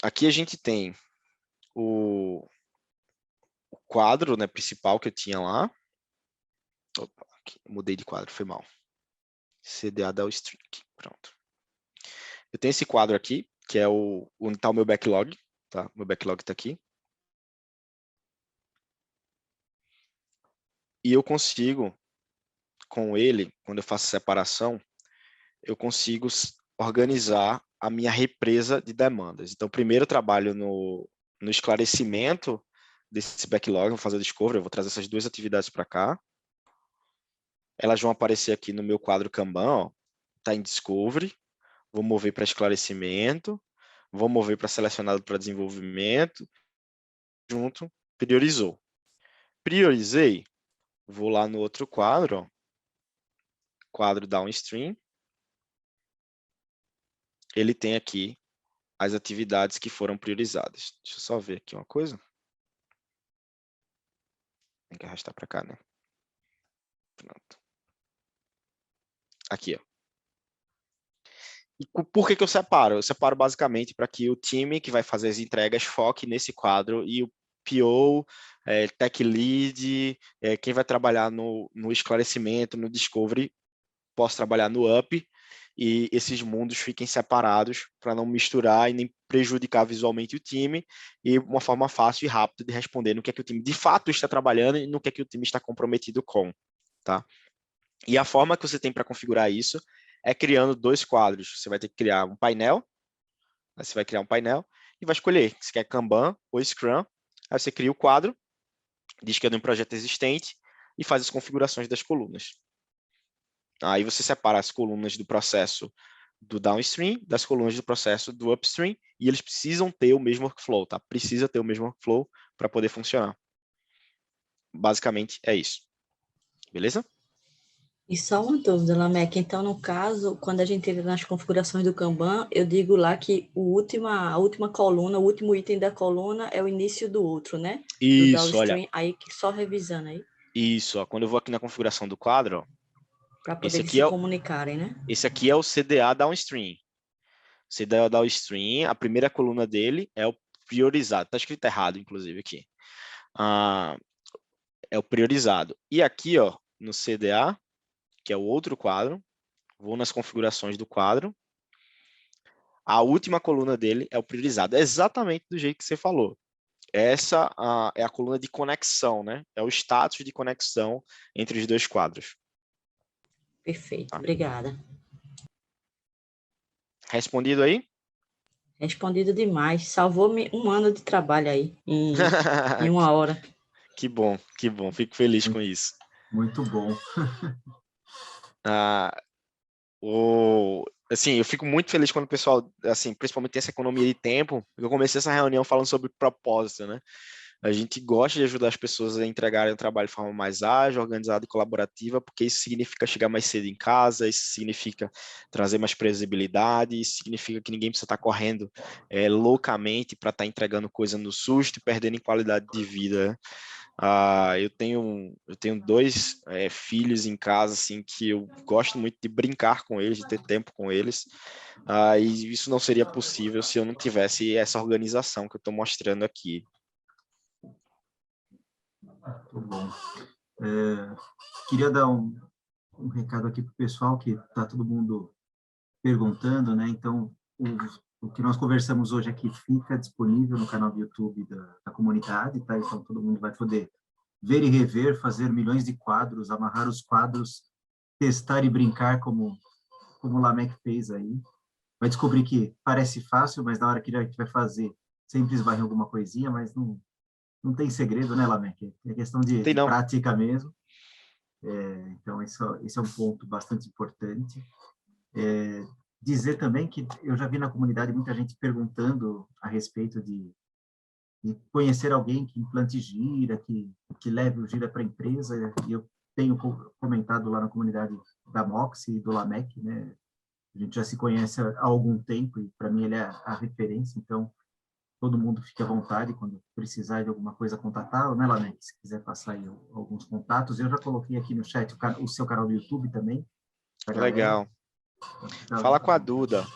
Aqui a gente tem o quadro, né, principal que eu tinha lá. Opa, aqui, mudei de quadro, foi mal. CDA da string, pronto. Eu tenho esse quadro aqui, que é onde está o meu backlog, tá? Meu backlog está aqui. E eu consigo, com ele, quando eu faço separação, eu consigo organizar a minha represa de demandas. Então, primeiro eu trabalho no esclarecimento desse backlog, vou fazer o discovery, eu vou trazer essas duas atividades para cá. Elas vão aparecer aqui no meu quadro Kanban, está em discovery, vou mover para esclarecimento, vou mover para selecionado para desenvolvimento, junto, priorizou. Priorizei, vou lá no outro quadro, ó, quadro downstream, ele tem aqui as atividades que foram priorizadas. Deixa eu só ver aqui uma coisa. Tem que arrastar para cá, né? Pronto. Aqui, ó. E por que eu separo? Eu separo basicamente para que o time que vai fazer as entregas foque nesse quadro e o PO, Tech Lead, quem vai trabalhar no esclarecimento, no Discovery, possa trabalhar no Up e esses mundos fiquem separados para não misturar e nem prejudicar visualmente o time e uma forma fácil e rápida de responder no que é que o time de fato está trabalhando e no que é que o time está comprometido com, tá? E a forma que você tem para configurar isso é criando 2 quadros. Você vai ter que criar um painel, aí você vai criar um painel e vai escolher se quer Kanban ou Scrum. Aí você cria o quadro, diz que é de um projeto existente e faz as configurações das colunas. Aí você separa as colunas do processo do downstream das colunas do processo do upstream e eles precisam ter o mesmo workflow, tá? Precisa ter o mesmo workflow para poder funcionar. Basicamente é isso. Beleza? E só uma dúvida, Lameck. Então, no caso, quando a gente entra nas configurações do Kanban, eu digo lá que a última coluna, o último item da coluna é o início do outro, né? Do Isso, olha. downstream, aí só revisando aí. Isso, ó, quando eu vou aqui na configuração do quadro, ó, para poder eles se comunicarem, né? Esse aqui é o CDA downstream. CDA downstream, a primeira coluna dele é o priorizado. Está escrito errado, inclusive, aqui. É o priorizado. E aqui, ó, no CDA, que é o outro quadro, vou nas configurações do quadro. A última coluna dele é o priorizado. É exatamente do jeito que você falou. Essa é a coluna de conexão, né? É o status de conexão entre os 2 quadros. Perfeito, obrigada. Respondido aí? Respondido demais. Salvou-me 1 ano de trabalho aí, em 1 hora. Que bom. Fico feliz com isso. Muito bom. Assim, eu fico muito feliz quando o pessoal, assim, principalmente tem essa economia de tempo, porque eu comecei essa reunião falando sobre propósito, né? A gente gosta de ajudar as pessoas a entregarem o trabalho de forma mais ágil, organizada e colaborativa, porque isso significa chegar mais cedo em casa, isso significa trazer mais previsibilidade, isso significa que ninguém precisa estar correndo loucamente para estar entregando coisa no susto e perdendo em qualidade de vida, né? Eu tenho 2 filhos em casa, assim, que eu gosto muito de brincar com eles, de ter tempo com eles, e isso não seria possível se eu não tivesse essa organização que eu estou mostrando aqui. Muito bom. Queria dar um recado aqui para o pessoal, que está todo mundo perguntando, né? Então, o que nós conversamos hoje aqui fica disponível no canal do YouTube da comunidade, tá? Então, todo mundo vai poder ver e rever, fazer milhões de quadros, amarrar os quadros, testar e brincar como o Lameck fez aí. Vai descobrir que parece fácil, mas na hora que a gente vai fazer, sempre esbarra em alguma coisinha, mas não tem segredo, né, Lameck? É questão de prática mesmo. Então, esse é um ponto bastante importante. Dizer também que eu já vi na comunidade muita gente perguntando a respeito de conhecer alguém que implante Gira, que leve o Gira para a empresa, e eu tenho comentado lá na comunidade da Mox e do Lameck, né? A gente já se conhece há algum tempo, e para mim ele é a referência, então todo mundo fique à vontade quando precisar de alguma coisa contatá-lo, né, Lameck? Se quiser passar aí alguns contatos. Eu já coloquei aqui no chat o seu canal do YouTube também. Legal. Fala com a Duda,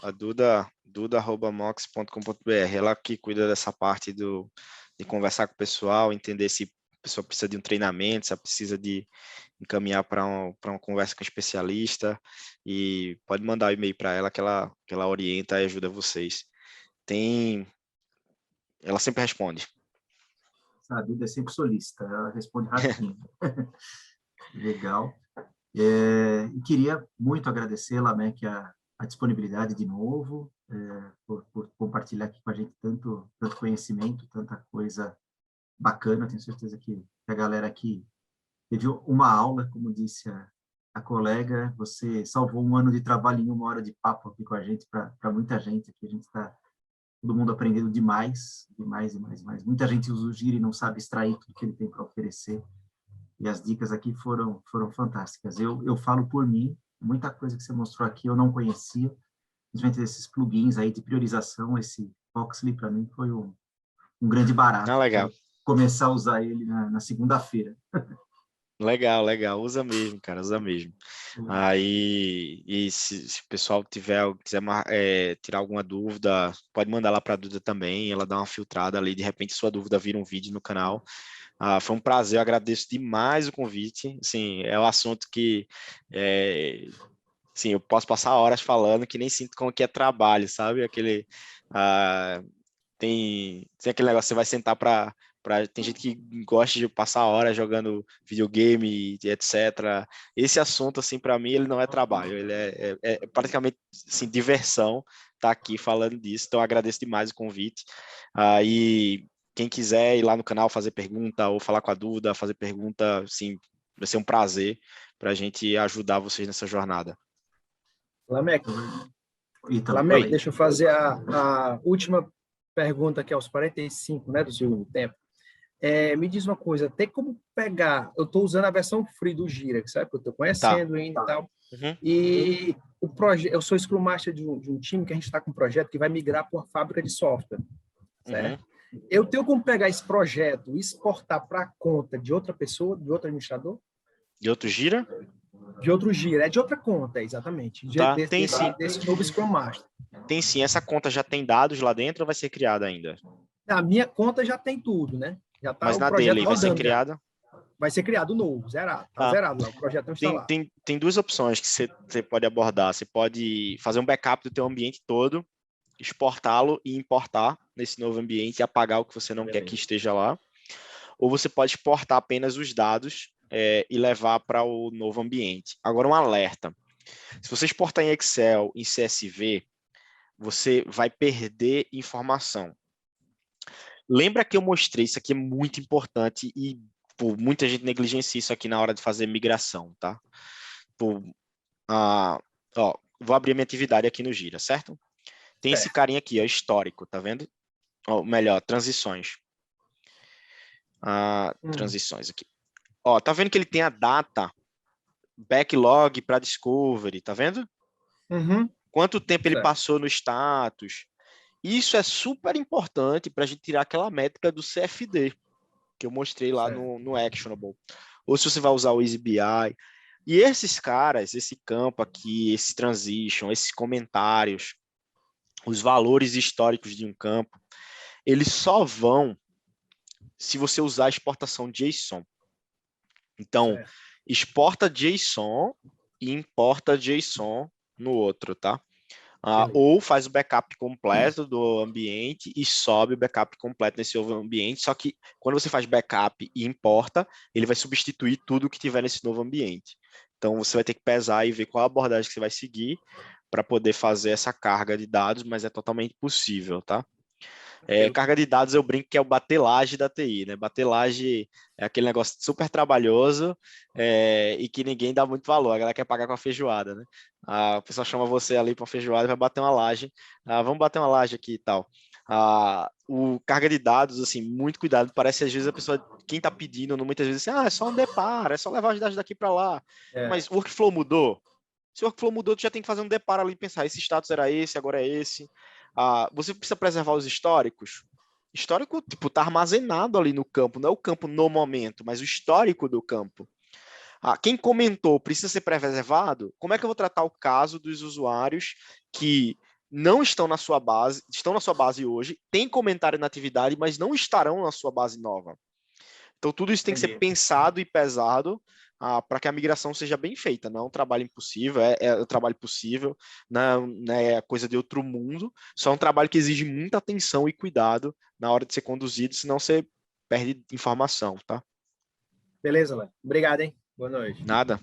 duda@mox.com.br, ela que cuida dessa parte de conversar com o pessoal, entender se a pessoa precisa de um treinamento, se ela precisa de encaminhar para uma conversa com um especialista, e pode mandar um e-mail para ela que ela orienta e ajuda vocês. Ela sempre responde. A Duda é sempre solícita, ela responde rapidinho. Legal. E queria muito agradecer, Lameck, a disponibilidade de novo, por compartilhar aqui com a gente tanto conhecimento, tanta coisa bacana. Tenho certeza que a galera aqui teve uma aula, como disse a colega. Você salvou 1 ano de trabalho em 1 hora de papo aqui com a gente, para muita gente aqui. A gente está todo mundo aprendendo demais. Muita gente usa o Gira e não sabe extrair tudo que ele tem para oferecer. E as dicas aqui foram fantásticas. Eu falo por mim, muita coisa que você mostrou aqui eu não conhecia, principalmente esses plugins aí de priorização. Esse Foxley, para mim, foi um grande barato. Legal. Começar a usar ele na segunda-feira. Legal, legal. Usa mesmo, cara, usa mesmo. Aí, e se o pessoal quiser tirar alguma dúvida, pode mandar lá para a Duda também, ela dá uma filtrada ali, de repente sua dúvida vira um vídeo no canal. Foi um prazer, eu agradeço demais o convite. Assim, é um assunto que sim, eu posso passar horas falando que nem sinto como que é trabalho, sabe? Tem aquele negócio, você vai sentar tem gente que gosta de passar horas jogando videogame, e etc. Esse assunto, assim, para mim, ele não é trabalho, ele é praticamente, assim, diversão estar aqui falando disso, então eu agradeço demais o convite. E quem quiser ir lá no canal fazer pergunta ou falar com a Duda, fazer pergunta, assim, vai ser um prazer para a gente ajudar vocês nessa jornada. Lameck, Então, Lameck, deixa eu fazer a última pergunta aqui aos 45, né, do segundo tempo. Me diz uma coisa, tem como pegar... Eu estou usando a versão free do Gira, sabe? Que eu estou conhecendo ainda e tal. Uhum. E eu sou Scrum Master de um time que a gente está com um projeto que vai migrar para uma fábrica de software. Certo? Eu tenho como pegar esse projeto e exportar para a conta de outra pessoa, de outro administrador? De outro Gira? De outro Gira, de outra conta, exatamente. Tem sim. Desse novo Scrum Master. Tem sim. Essa conta já tem dados lá dentro ou vai ser criada ainda? A minha conta já tem tudo, né? Já tá. Mas o na projeto dele vai ser criada? Vai ser criado novo, zerado. Tá zerado lá, o projeto não está lá. Tem duas opções que você pode abordar. Você pode fazer um backup do teu ambiente todo, exportá-lo e importar nesse novo ambiente e apagar o que você não quer que esteja lá. Ou você pode exportar apenas os dados e levar para o novo ambiente. Agora, um alerta. Se você exportar em Excel, em CSV, você vai perder informação. Lembra que eu mostrei, isso aqui é muito importante e muita gente negligencia isso aqui na hora de fazer migração, tá? Vou abrir a minha atividade aqui no Gira, certo? Tem esse carinha aqui, ó, histórico, tá vendo? Melhor, transições. Transições aqui. Tá vendo que ele tem a data, backlog para discovery, tá vendo? Uhum. Quanto tempo ele passou no status. Isso é super importante para a gente tirar aquela métrica do CFD, que eu mostrei lá no Actionable. Ou se você vai usar o EasyBI. E esses caras, esse campo aqui, esse transition, esses comentários, os valores históricos de um campo, eles só vão se você usar a exportação JSON. Então, exporta JSON e importa JSON no outro, tá? Ou faz o backup completo do ambiente e sobe o backup completo nesse novo ambiente, só que quando você faz backup e importa, ele vai substituir tudo que tiver nesse novo ambiente. Então, você vai ter que pesar e ver qual a abordagem que você vai seguir para poder fazer essa carga de dados, mas é totalmente possível, tá? Carga de dados, eu brinco que é o batelagem da TI, né? Batelagem é aquele negócio super trabalhoso e que ninguém dá muito valor. A galera quer pagar com a feijoada, né? A pessoa chama você ali para feijoada e vai bater uma laje. Vamos bater uma laje aqui e tal. O carga de dados, assim, muito cuidado. Parece às vezes a pessoa, quem está pedindo, muitas vezes assim, é só um deparo, é só levar os dados daqui para lá. Mas o workflow mudou. Se o workflow mudou, tu já tem que fazer um deparo ali e pensar, esse status era esse, agora é esse. Você precisa preservar os históricos. Histórico, tipo, tá armazenado ali no campo, não é o campo no momento, mas o histórico do campo. Quem comentou precisa ser preservado? Como é que eu vou tratar o caso dos usuários que não estão na sua base, estão na sua base hoje, tem comentário na atividade, mas não estarão na sua base nova? Então, tudo isso tem que ser pensado e pesado para que a migração seja bem feita. Não é um trabalho impossível, é um trabalho possível, não é coisa de outro mundo, só é um trabalho que exige muita atenção e cuidado na hora de ser conduzido, senão você perde informação, tá? Beleza, Léo. Obrigado, hein? Boa noite. Nada.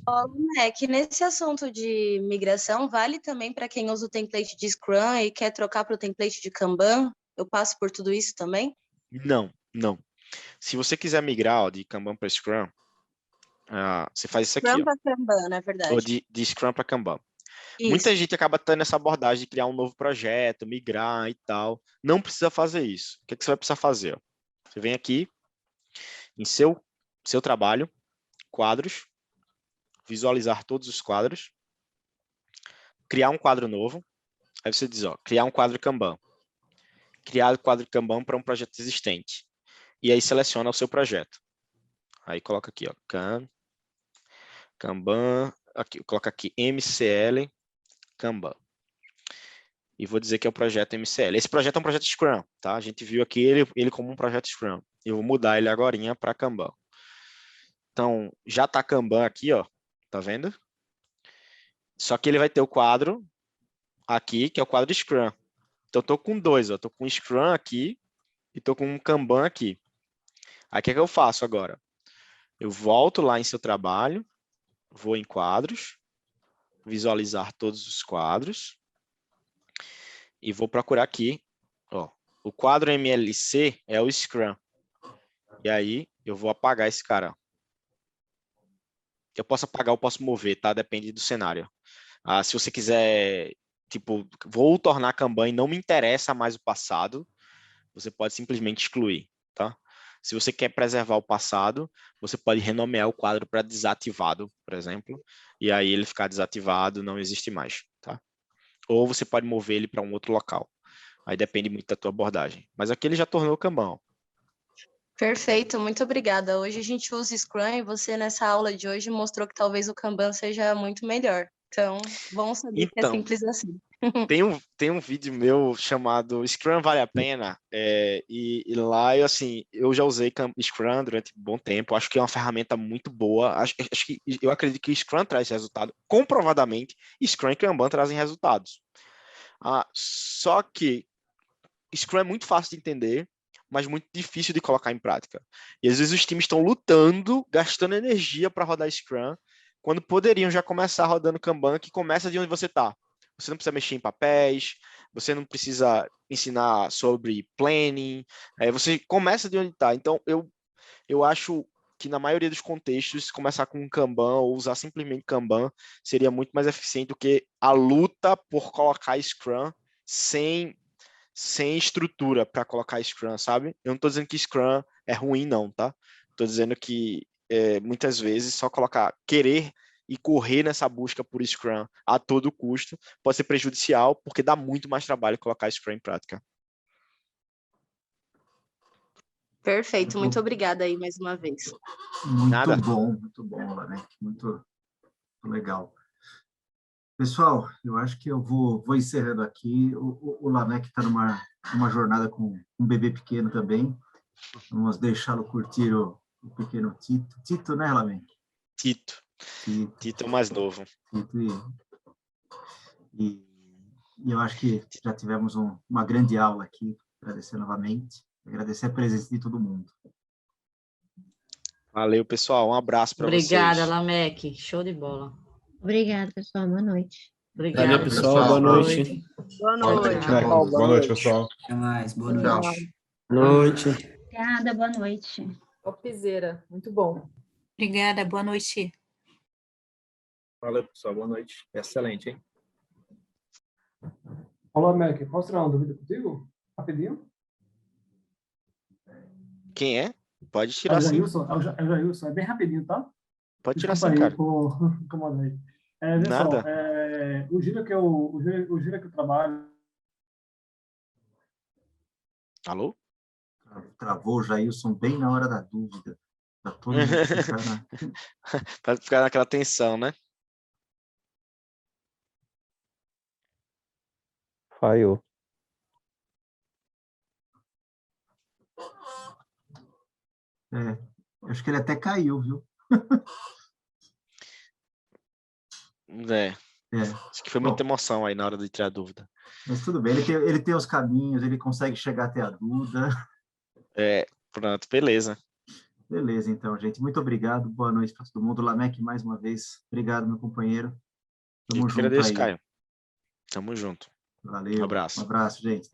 Que nesse assunto de migração, vale também para quem usa o template de Scrum e quer trocar para o template de Kanban? Eu passo por tudo isso também? Não. Se você quiser migrar de Kanban para Scrum, você faz isso aqui. Scrum para Kanban, na verdade. Ou de Scrum para Kanban. Isso. Muita gente acaba tendo essa abordagem de criar um novo projeto, migrar e tal. Não precisa fazer isso. O que você vai precisar fazer? Você vem aqui em seu trabalho, quadros, visualizar todos os quadros, criar um quadro novo. Aí você diz, criar um quadro Kanban. Criar o quadro Kanban para um projeto existente. E aí seleciona o seu projeto. Aí coloca aqui, Kanban, aqui, coloca aqui MCL Kanban. E vou dizer que é o projeto MCL. Esse projeto é um projeto Scrum, tá? A gente viu aqui ele como um projeto Scrum. Eu vou mudar ele agorinha para Kanban. Então, já tá Kanban aqui, ó. Tá vendo? Só que ele vai ter o quadro aqui, que é o quadro Scrum. Então, eu tô com dois, ó. Tô com Scrum aqui e tô com um Kanban aqui. Aí, o que é que eu faço agora? Eu volto lá em seu trabalho, vou em quadros, visualizar todos os quadros e vou procurar aqui, ó, o quadro MLC é o Scrum. E aí eu vou apagar esse cara. Eu posso apagar ou posso mover, tá? Depende do cenário. Se você quiser, tipo, vou tornar Kanban e não me interessa mais o passado, você pode simplesmente excluir, tá? Se você quer preservar o passado, você pode renomear o quadro para desativado, por exemplo, e aí ele ficar desativado, não existe mais, tá? Ou você pode mover ele para um outro local. Aí depende muito da tua abordagem. Mas aqui ele já tornou o Kanban. Perfeito, muito obrigada. Hoje a gente usa Scrum e você nessa aula de hoje mostrou que talvez o Kanban seja muito melhor. Então, bom saber que é simples assim. Tem um vídeo meu chamado Scrum Vale a Pena, e lá eu já usei Scrum durante um bom tempo, acho que é uma ferramenta muito boa, eu acredito que o Scrum traz resultado, comprovadamente, Scrum e Kanban trazem resultados. Só que Scrum é muito fácil de entender, mas muito difícil de colocar em prática. E às vezes os times estão lutando, gastando energia para rodar Scrum, quando poderiam já começar rodando Kanban, que começa de onde você está. Você não precisa mexer em papéis, você não precisa ensinar sobre planning, você começa de onde está. Então, eu acho que na maioria dos contextos, começar com um Kanban ou usar simplesmente Kanban seria muito mais eficiente do que a luta por colocar Scrum sem estrutura para colocar Scrum, sabe? Eu não estou dizendo que Scrum é ruim, não, tá? Estou dizendo que muitas vezes só querer e correr nessa busca por Scrum a todo custo pode ser prejudicial, porque dá muito mais trabalho colocar Scrum em prática. Perfeito, muito obrigada aí mais uma vez. Muito bom, Lamek, muito legal. Pessoal, eu acho que eu vou encerrando aqui. O Lamek está numa jornada com um bebê pequeno também. Vamos deixá-lo curtir o pequeno Tito. Tito, né, Lamek? Tito é o mais novo. E eu acho que já tivemos uma grande aula aqui. Agradecer novamente. Agradecer a presença de todo mundo. Valeu, pessoal. Um abraço para vocês. Obrigada, Lamek. Show de bola. Obrigada, pessoal. Boa noite. Obrigada, valeu, pessoal. Boa noite. Boa noite. Boa noite, pessoal. Até mais. Boa noite. Boa noite. Obrigada, boa noite. Topzera, muito bom. Obrigada, boa noite. Valeu, pessoal. Boa noite. Excelente, hein? Olá, Mac. Posso tirar uma dúvida contigo? Rapidinho? Quem é? Pode tirar sim. É o Jailson. É bem rapidinho, tá? Pode tirar sim, cara. Nada. O Gira que eu trabalho... Alô? Travou o Jailson bem na hora da dúvida. Tá todo mundo Para ficar naquela tensão, né? Falhou. Acho que ele até caiu, viu? Acho que foi muita emoção aí na hora de tirar a dúvida. Mas tudo bem, ele tem os caminhos, ele consegue chegar até a dúvida. Pronto, beleza. Beleza, então, gente. Muito obrigado. Boa noite para todo mundo. Lamek, mais uma vez. Obrigado, meu companheiro. Tamo junto, agradeço, aí. Caio. Tamo junto. Valeu. Um abraço. Um abraço, gente.